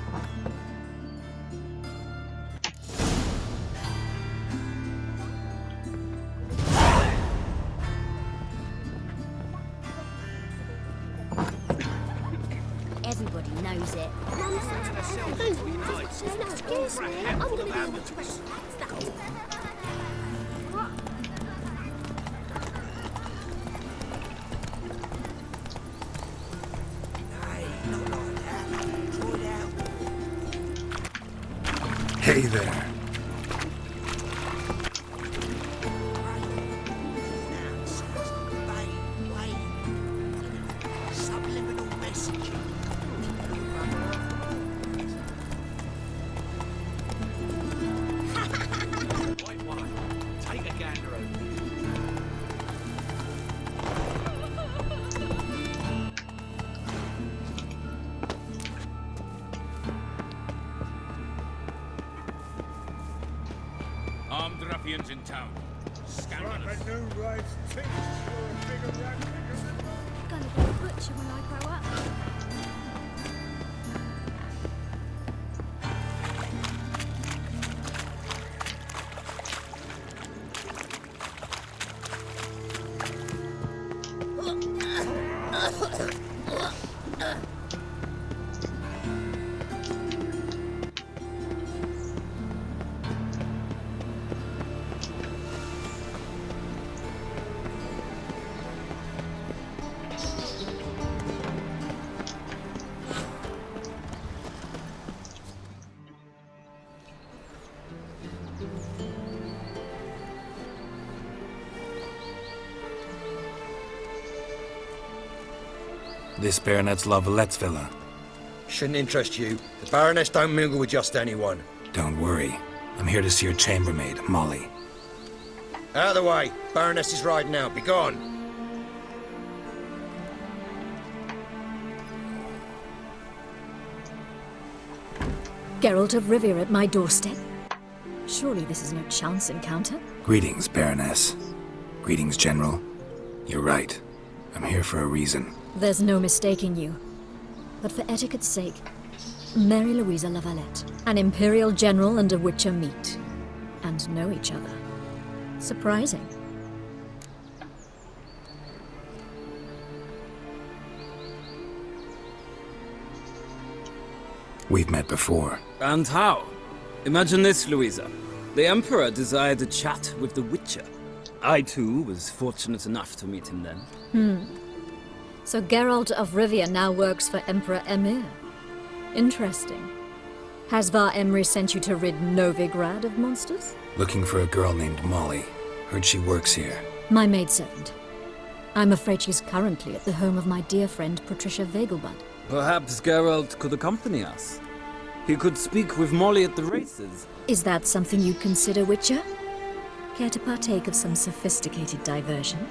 Everybody knows it. Excuse me, I'm going to be able to extract that. Hey there. Subliminal messaging. Take a gander over. Armed ruffians in town. Scandalous. Gonna be a butcher when I grow up. This Baronet's Lavalettes villa. Shouldn't interest you. The Baroness don't mingle with just anyone. Don't worry. I'm here to see your chambermaid, Molly. Out of the way. Baroness is riding out. Be gone. Geralt of Rivia at my doorstep? Surely this is no chance encounter? Greetings, Baroness. Greetings, General. You're right. I'm here for a reason. There's no mistaking you. But for etiquette's sake, Mary Louisa Lavalette, an Imperial General and a Witcher meet. And know each other. Surprising. We've met before. And how? Imagine this, Louisa. The Emperor desired a chat with the Witcher. I, too, was fortunate enough to meet him then. So Geralt of Rivia now works for Emperor Emir. Interesting. Has Var Emry sent you to rid Novigrad of monsters? Looking for a girl named Molly. Heard she works here. My maidservant. I'm afraid she's currently at the home of my dear friend Patricia Vegelbud. Perhaps Geralt could accompany us. He could speak with Molly at the races. Is that something you'd consider, Witcher? Care to partake of some sophisticated diversion?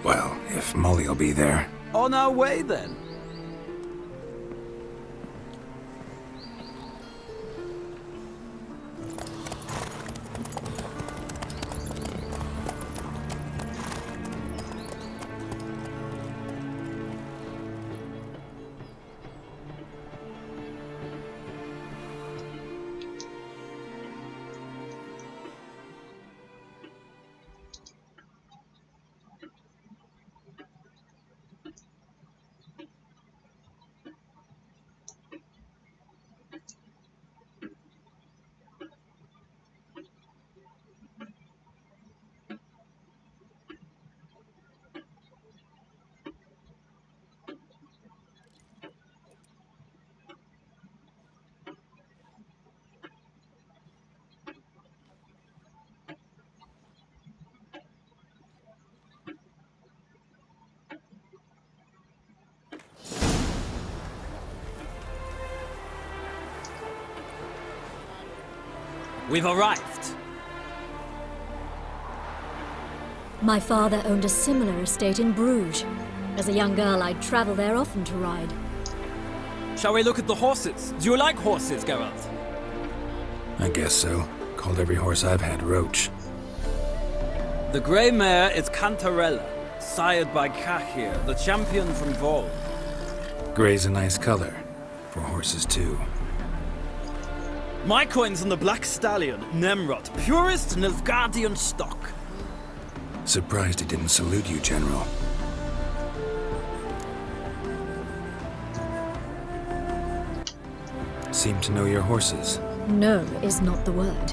Well, if Molly'll be there. On our way, then. We've arrived. My father owned a similar estate in Bruges. As a young girl, I'd travel there often to ride. Shall we look at the horses? Do you like horses, Geralt? I guess so. Called every horse I've had Roach. The grey mare is Cantarella, sired by Cahir, the champion from Vol. Grey's a nice color. For horses, too. My coin's on the black stallion, Nemrod, purest Nilfgaardian stock. Surprised he didn't salute you, General. Seem to know your horses. No is not the word.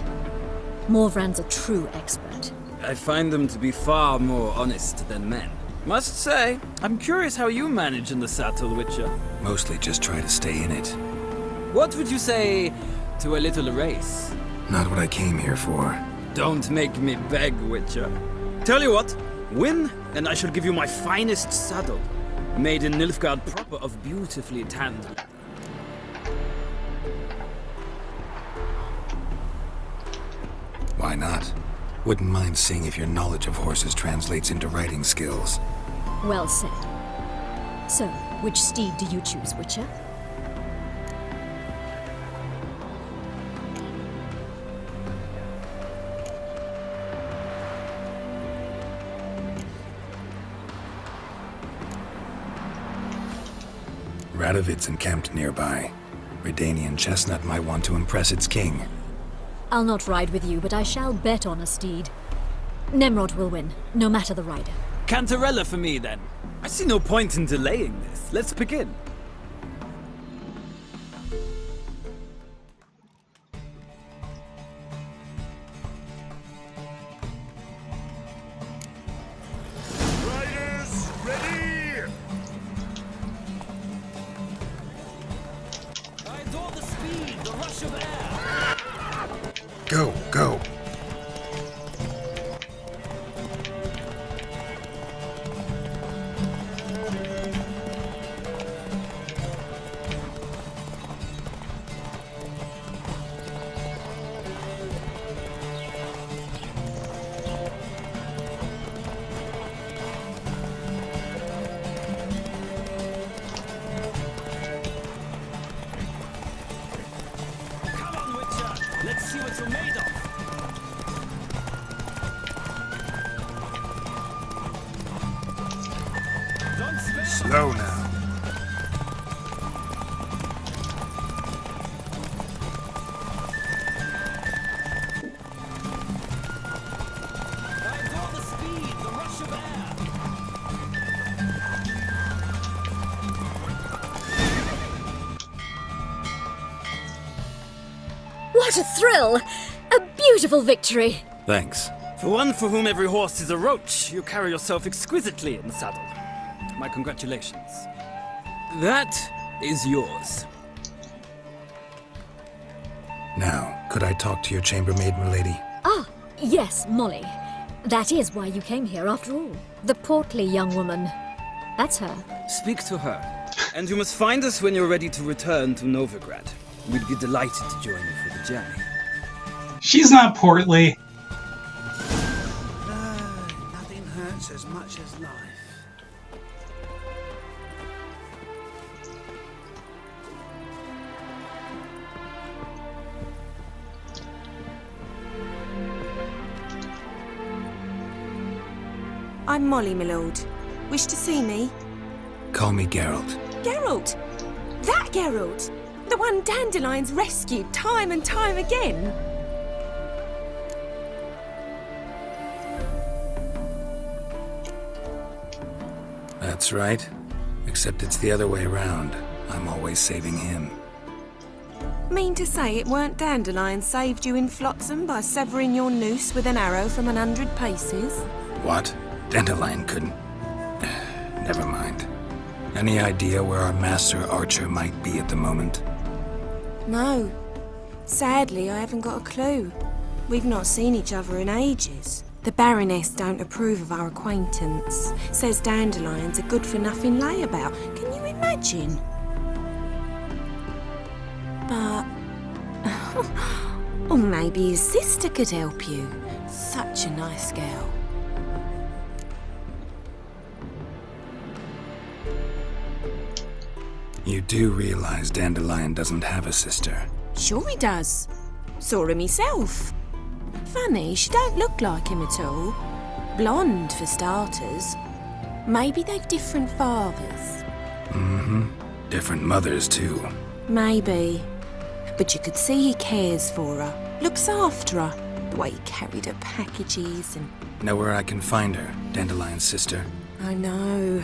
Morvran's a true expert. I find them to be far more honest than men. Must say, I'm curious how you manage in the saddle, Witcher. Mostly just try to stay in it. What would you say to a little race? Not what I came here for. Don't make me beg, Witcher. Tell you what, win, and I shall give you my finest saddle. Made in Nilfgaard proper of beautifully tanned leather. Why not? Wouldn't mind seeing if your knowledge of horses translates into riding skills. Well said. So, which steed do you choose, Witcher? Radovid's encamped nearby. Redanian Chestnut might want to impress its king. I'll not ride with you, but I shall bet on a steed. Nemrod will win, no matter the rider. Cantarella for me, then. I see no point in delaying this. Let's begin. Riders, ready! I adore the speed, the rush of air. Go, go. Come on, Witcher. Let's see what you're made of. Don't spare. Slow now. I adore the speed, the rush of air. What a thrill! A beautiful victory! Thanks. For one for whom every horse is a roach, you carry yourself exquisitely in the saddle. My congratulations. That is yours. Now, could I talk to your chambermaid, milady? Ah, yes, Molly. That is why you came here, after all. The portly young woman. That's her. Speak to her. And you must find us when you're ready to return to Novigrad. We'd be delighted to join you for the journey. She's not portly. Nothing hurts as much as life. I'm Molly, my lord. Wish to see me? Call me Geralt. Geralt! That Geralt! The one Dandelion's rescued time and time again! That's right. Except it's the other way around. I'm always saving him. Mean to say it weren't Dandelion saved you in Flotsam by severing your noose with an arrow from 100 paces? What? Dandelion couldn't... Never mind. Any idea where our master archer might be at the moment? No. Sadly, I haven't got a clue. We've not seen each other in ages. The Baroness don't approve of our acquaintance. Says Dandelion's a good-for-nothing layabout. Can you imagine? But... or maybe his sister could help you. Such a nice girl. You do realize Dandelion doesn't have a sister? Sure he does. Saw him himself. Funny, she don't look like him at all. Blonde, for starters. Maybe they've different fathers. Mm-hmm. Different mothers, too. Maybe. But you could see he cares for her. Looks after her. The way he carried her packages and... Know where I can find her, Dandelion's sister? I know.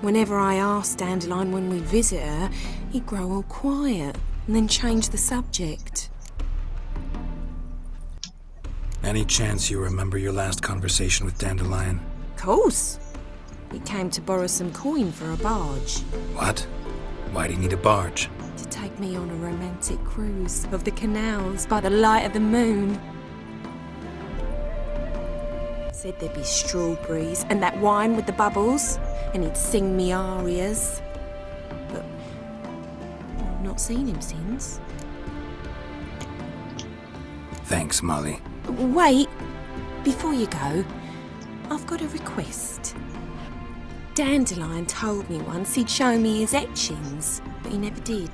Whenever I asked Dandelion when we visit her, he'd grow all quiet and then change the subject. Any chance you remember your last conversation with Dandelion? Course. He came to borrow some coin for a barge. What? Why do you need a barge? To take me on a romantic cruise of the canals by the light of the moon. Said there'd be strawberries and that wine with the bubbles, and he'd sing me arias. But I've not seen him since. Thanks, Molly. Wait, before you go, I've got a request. Dandelion told me once he'd show me his etchings, but he never did.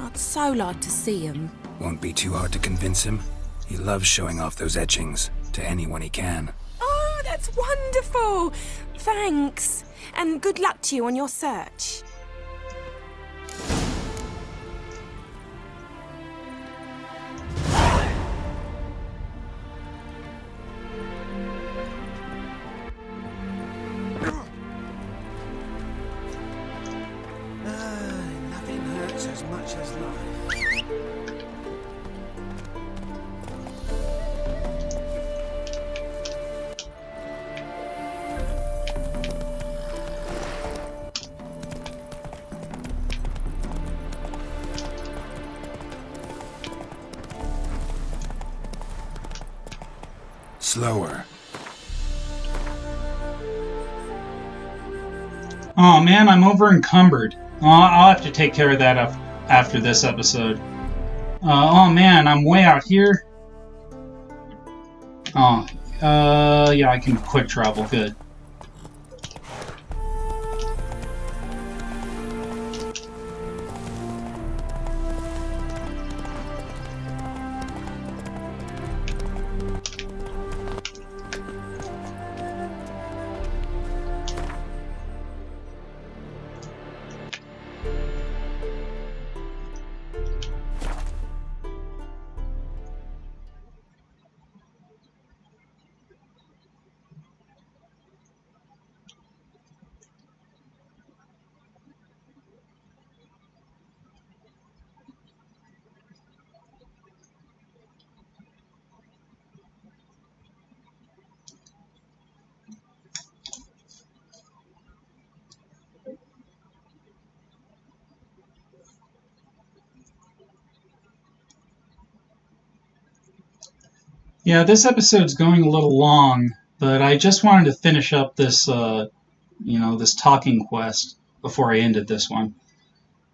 I'd so like to see them. Won't be too hard to convince him. He loves showing off those etchings to anyone he can. Oh, that's wonderful! Thanks, and good luck to you on your search. Nothing hurts as much as life. Slower. Oh man, I'm over encumbered. Oh, I'll have to take care of that after this episode. Oh man, I'm way out here. Oh, yeah, I can quick travel. Good. Yeah, this episode's going a little long, but I just wanted to finish up this, this talking quest before I ended this one.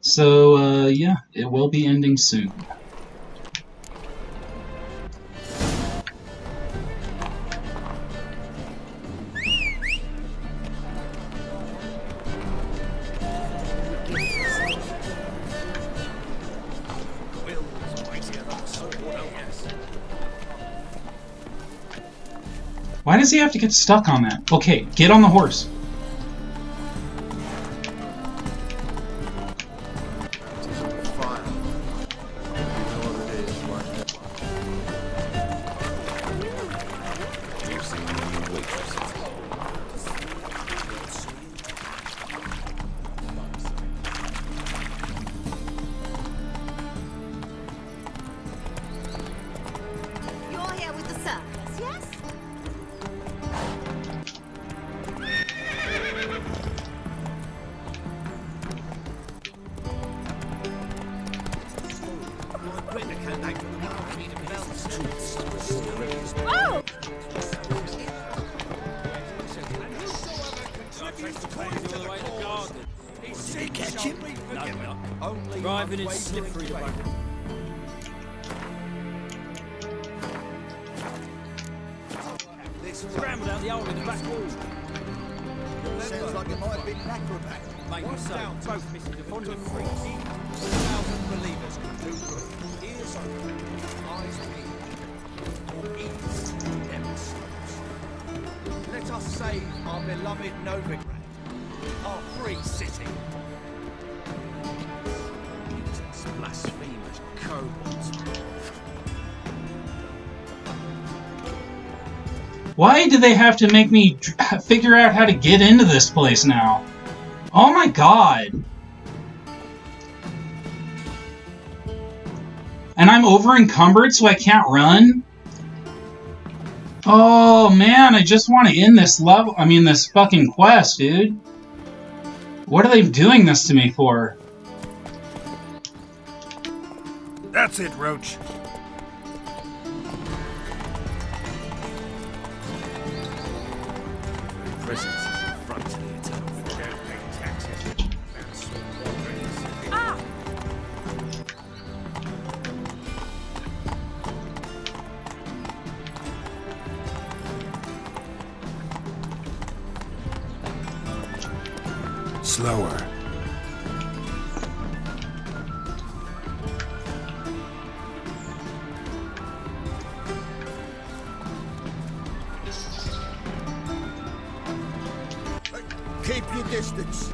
So, yeah, it will be ending soon. Why does he have to get stuck on that? Okay, get on the horse. You're here with the circus, yes? Oh! Catch him? Driving is slippery. Scrambled out the hole in the back wall. Sounds like it might have been an acrobat. Maybe so. Both missing the front of 1,000 believers can do good. Ears open, eyes peeled. For ease, never stops. Let us save our beloved Novigrad, our free city. Mutants, blasphemers, kobolds. Why do they have to make me figure out how to get into this place now? Oh my god! And I'm over encumbered so I can't run? Oh man, I just want to end this level. I mean, this fucking quest, dude. What are they doing this to me for? That's it, Roach. Presence is the front to the eternal fire. Don't pay taxes. That's Ah! Slower. Keep your distance.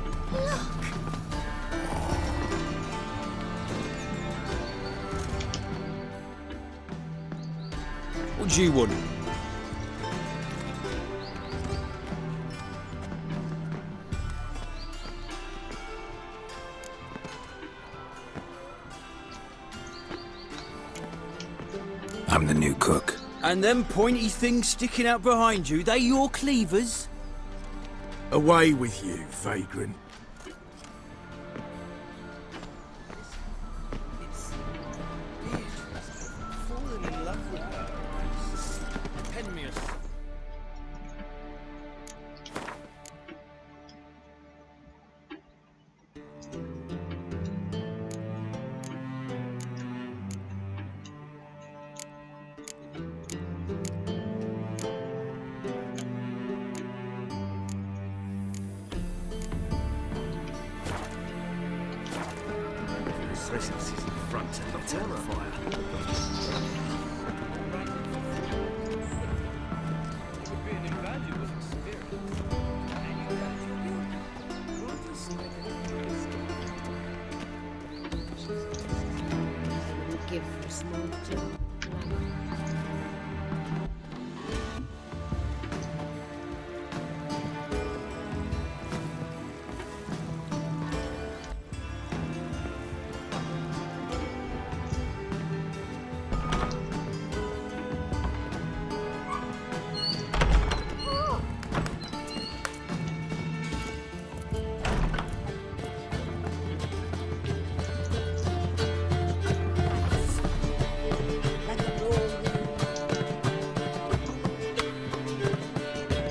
What do you want? I'm the new cook. And them pointy things sticking out behind you, they your cleavers? Away with you, vagrant. Falling in love with her. Penmius. presence is the front to the eternal fire. Give for a small job.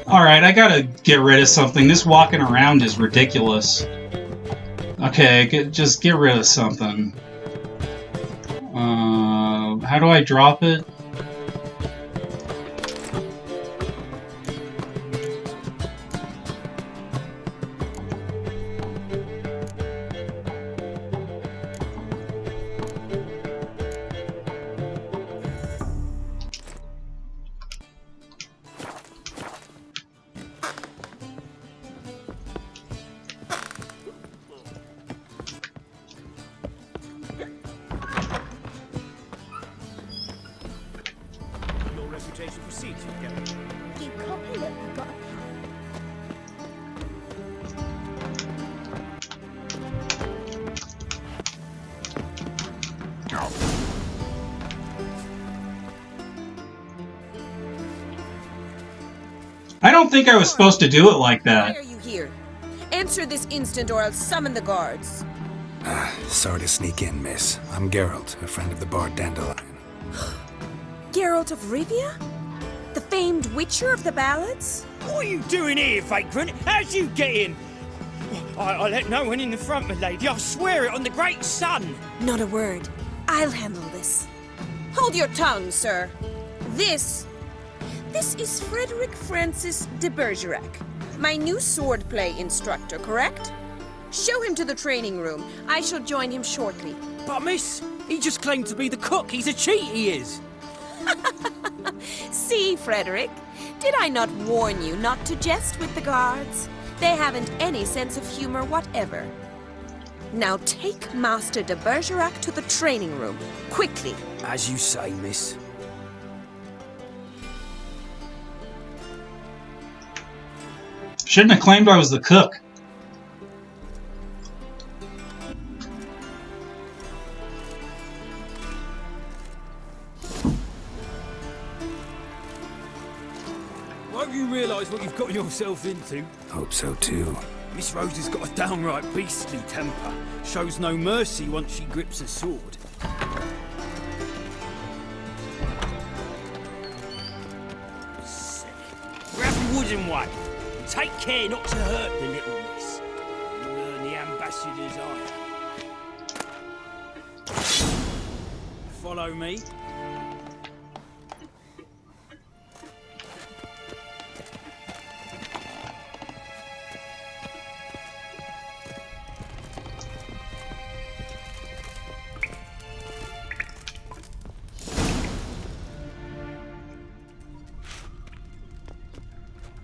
Alright, I gotta get rid of something. This walking around is ridiculous. Okay, just get rid of something. How do I drop it? Your reputation precedes you, Gary. You copy that we got a I don't think I was supposed to do it like that. Why are you here? Answer this instant or I'll summon the guards. Sorry to sneak in, miss. I'm Geralt, a friend of the bard Dandelion. Geralt of Rivia? The famed witcher of the ballads? What are you doing here, vagrant? How'd you get in? I let no one in the front, my lady. I swear it on the great sun. Not a word. I'll handle this. Hold your tongue, sir. This is Frederick Francis de Bergerac, my new swordplay instructor, correct? Show him to the training room. I shall join him shortly. But miss, he just claimed to be the cook. He's a cheat, he is. See, Frederick, did I not warn you not to jest with the guards? They haven't any sense of humor whatever. Now take Master de Bergerac to the training room, quickly. As you say, miss. Shouldn't have claimed I was the cook. Won't you realise what you've got yourself into? Hope so too. Miss Rose has got a downright beastly temper. Shows no mercy once she grips a sword. Grab the wooden one. And take care not to hurt the little miss. You'll earn the ambassador's ire. Follow me.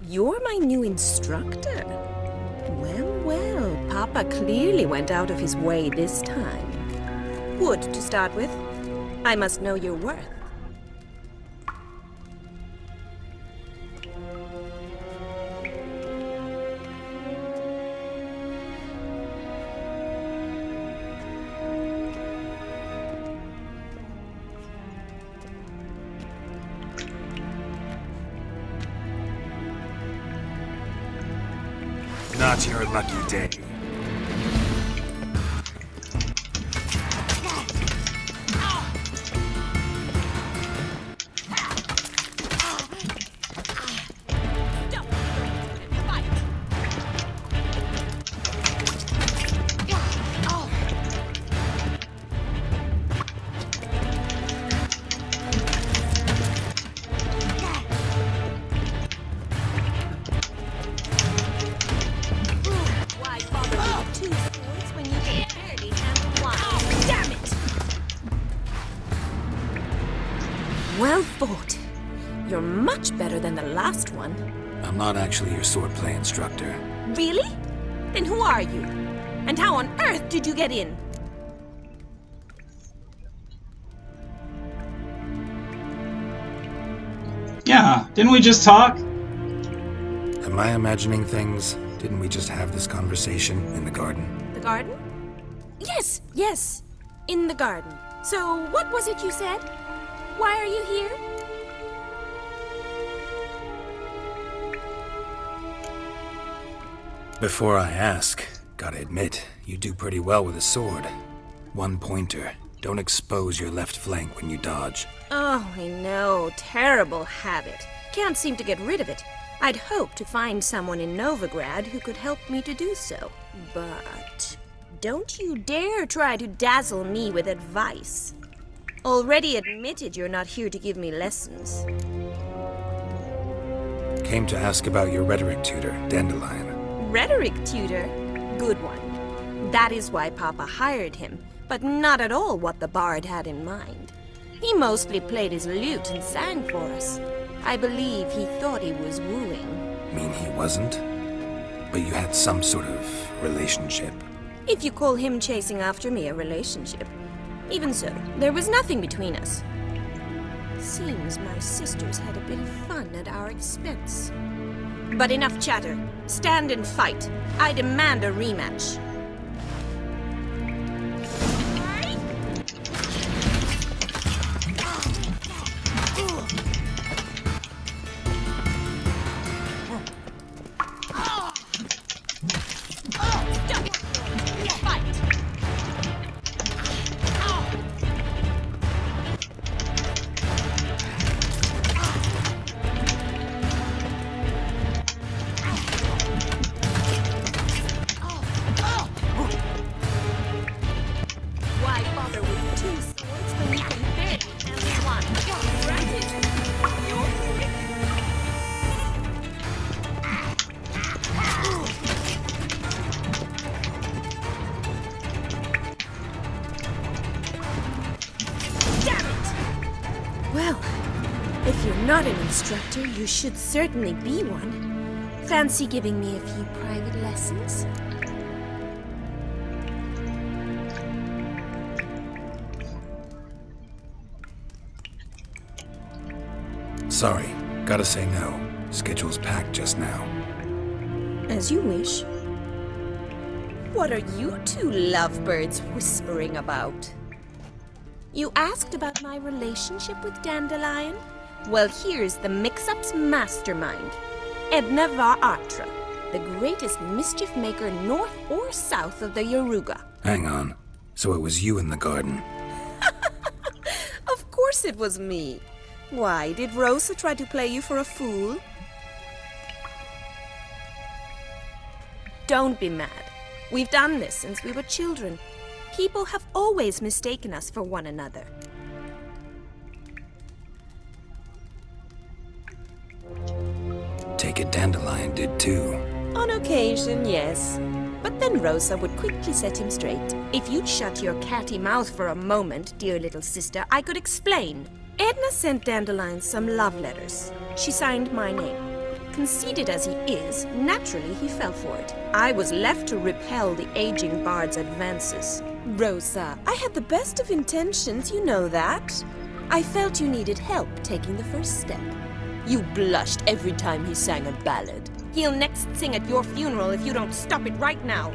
You're my new instructor. Well, well, Papa clearly went out of his way this time. Wood, to start with. I must know your worth. Not your lucky day. Well fought. You're much better than the last one. I'm not actually your swordplay instructor. Really? Then who are you? And how on earth did you get in? Yeah, didn't we just talk? Am I imagining things? Didn't we just have this conversation in the garden? The garden? Yes, yes. In the garden. So, what was it you said? Why are you here? Before I ask, gotta admit, you do pretty well with a sword. One pointer. Don't expose your left flank when you dodge. Oh, I know. Terrible habit. Can't seem to get rid of it. I'd hoped to find someone in Novigrad who could help me to do so. But don't you dare try to dazzle me with advice. Already admitted you're not here to give me lessons. Came to ask about your rhetoric tutor, Dandelion. Rhetoric tutor? Good one. That is why Papa hired him, but not at all what the bard had in mind. He mostly played his lute and sang for us. I believe he thought he was wooing. Mean he wasn't? But you had some sort of relationship. If you call him chasing after me a relationship. Even so, there was nothing between us. Seems my sisters had a bit of fun at our expense. But enough chatter. Stand and fight. I demand a rematch. If you're not an instructor, you should certainly be one. Fancy giving me a few private lessons? Sorry, gotta say no. Schedule's packed just now. As you wish. What are you two lovebirds whispering about? You asked about my relationship with Dandelion? Well, here's the mix-up's mastermind. Edna Va Atra, the greatest mischief maker north or south of the Yaruga. Hang on. So it was you in the garden? Of course it was me. Why, did Rosa try to play you for a fool? Don't be mad. We've done this since we were children. People have always mistaken us for one another. Take it Dandelion did too. On occasion, yes. But then Rosa would quickly set him straight. If you'd shut your catty mouth for a moment, dear little sister, I could explain. Edna sent Dandelion some love letters. She signed my name. Conceited as he is, naturally he fell for it. I was left to repel the aging bard's advances. Rosa, I had the best of intentions, you know that. I felt you needed help taking the first step. You blushed every time he sang a ballad. He'll next sing at your funeral if you don't stop it right now.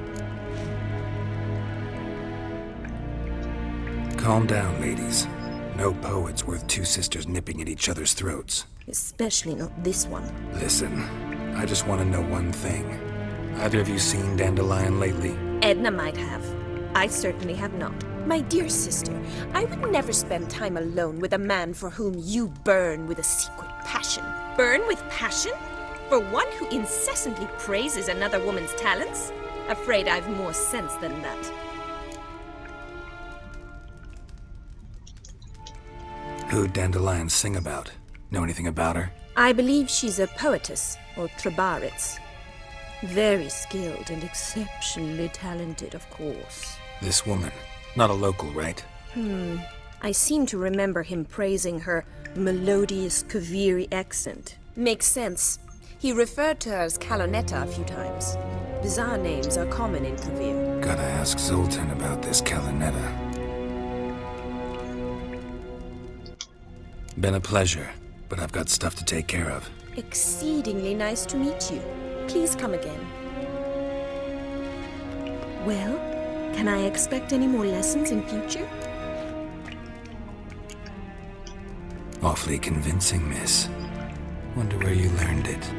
Calm down, ladies. No poet's worth two sisters nipping at each other's throats. Especially not this one. Listen, I just want to know one thing. Either of you seen Dandelion lately? Edna might have. I certainly have not. My dear sister, I would never spend time alone with a man for whom you burn with a secret passion. Burn with passion? For one who incessantly praises another woman's talents? Afraid I've more sense than that. Who'd Dandelion sing about? Know anything about her? I believe she's a poetess, or trabaritz. Very skilled and exceptionally talented, of course. This woman. Not a local, right? I seem to remember him praising her melodious Kaviri accent. Makes sense. He referred to her as Kalonetta a few times. Bizarre names are common in Kavir. Gotta ask Zoltan about this Kalonetta. Been a pleasure, but I've got stuff to take care of. Exceedingly nice to meet you. Please come again. Well, can I expect any more lessons in future? Awfully convincing, miss. Wonder where you learned it.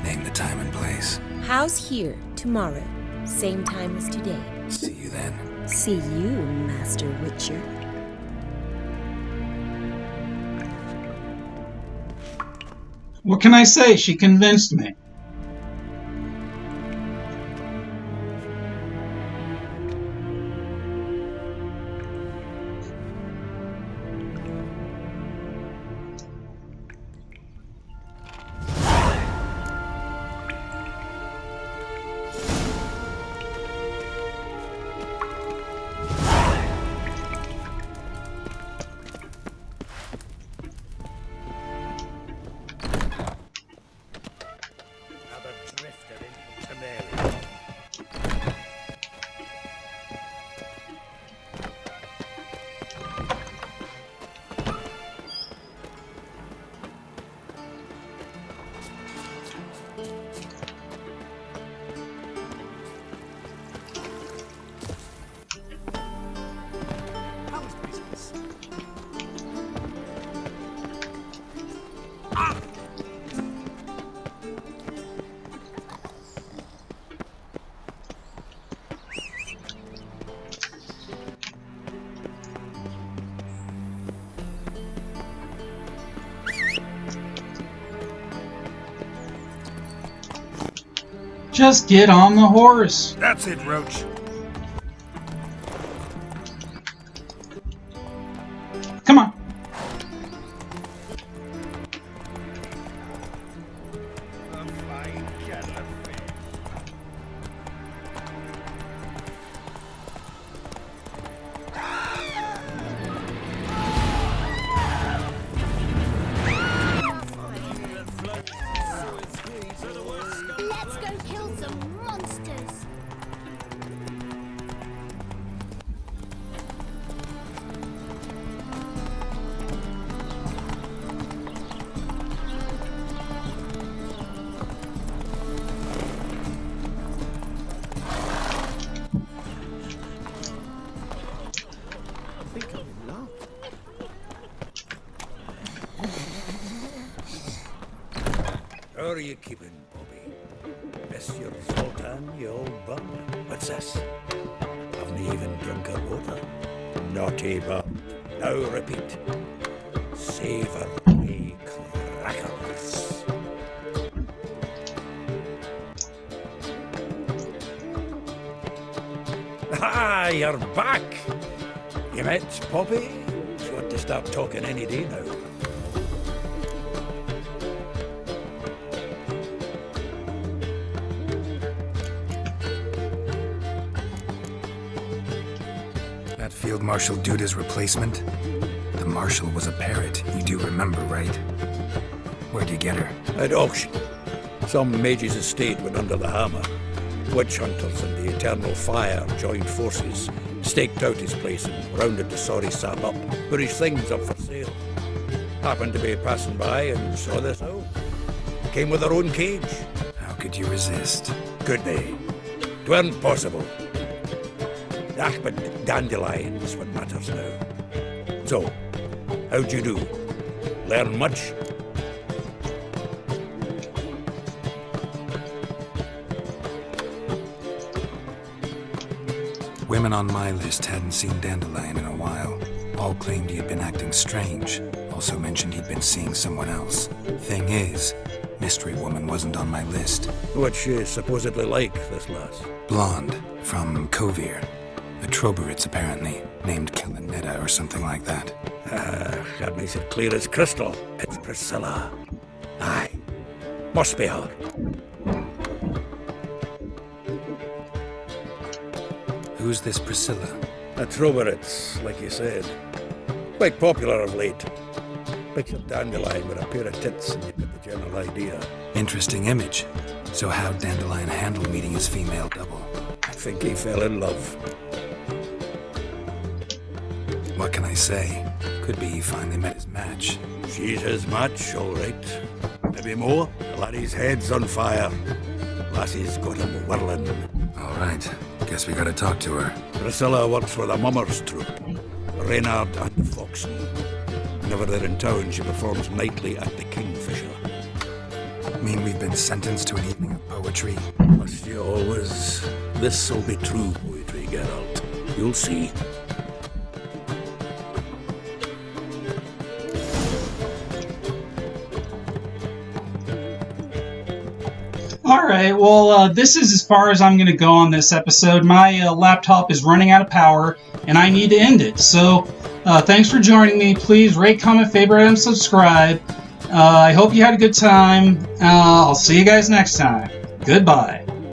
Name the time and place. How's here, tomorrow? Same time as today. See you then. See you, Master Witcher. What can I say? She convinced me. Just get on the horse. That's it, Roach. Come on. How are you keeping, Bobby? Miss your Zoltan, you old bum? What's this? Haven't even drunk her water? Naughty bum. Now repeat. Savory crackers. Ah, you're back! You met Poppy? She ought to start talking any day now. That Field Marshal Duda's replacement? The Marshal was a parrot, you do remember, right? Where'd you get her? At auction. Some mage's estate went under the hammer. Witch hunters and the Eternal Fire joined forces, staked out his place and rounded the sorry sap up, put his things up for sale. Happened to be passing by and saw this out. Came with her own cage. How could you resist? Could they? 'Tweren't possible. Ah, but dandelions what matters now. So, how'd you do? Learn much? Women on my list hadn't seen Dandelion in a while. All claimed he had been acting strange. Also mentioned he'd been seeing someone else. Thing is, Mystery Woman wasn't on my list. What's she supposedly like, this lass? Blonde, from Kovir. A Troberitz, apparently, named Killanetta or something like that. That makes it clear as crystal. It's Priscilla. Aye. Must be her. Who's this Priscilla? A Troberitz, like you said. Quite popular of late. Picture Dandelion with a pair of tits and you get the general idea. Interesting image. So how'd Dandelion handle meeting his female double? I think he fell in love. What can I say? Could be he finally met his match. She's his match, all right. Maybe more. The laddie's head's on fire. Lassie's got him whirling. All right. Guess we gotta talk to her. Priscilla works for the Mummers troupe. Reynard and Foxy. Whenever they're in town, she performs nightly at the Kingfisher. Mean we've been sentenced to an evening of poetry? Must you always? This'll be true poetry, Geralt. You'll see. Alright, well, this is as far as I'm going to go on this episode. My laptop is running out of power, and I need to end it. So, thanks for joining me. Please rate, comment, favorite, and subscribe. I hope you had a good time. I'll see you guys next time. Goodbye.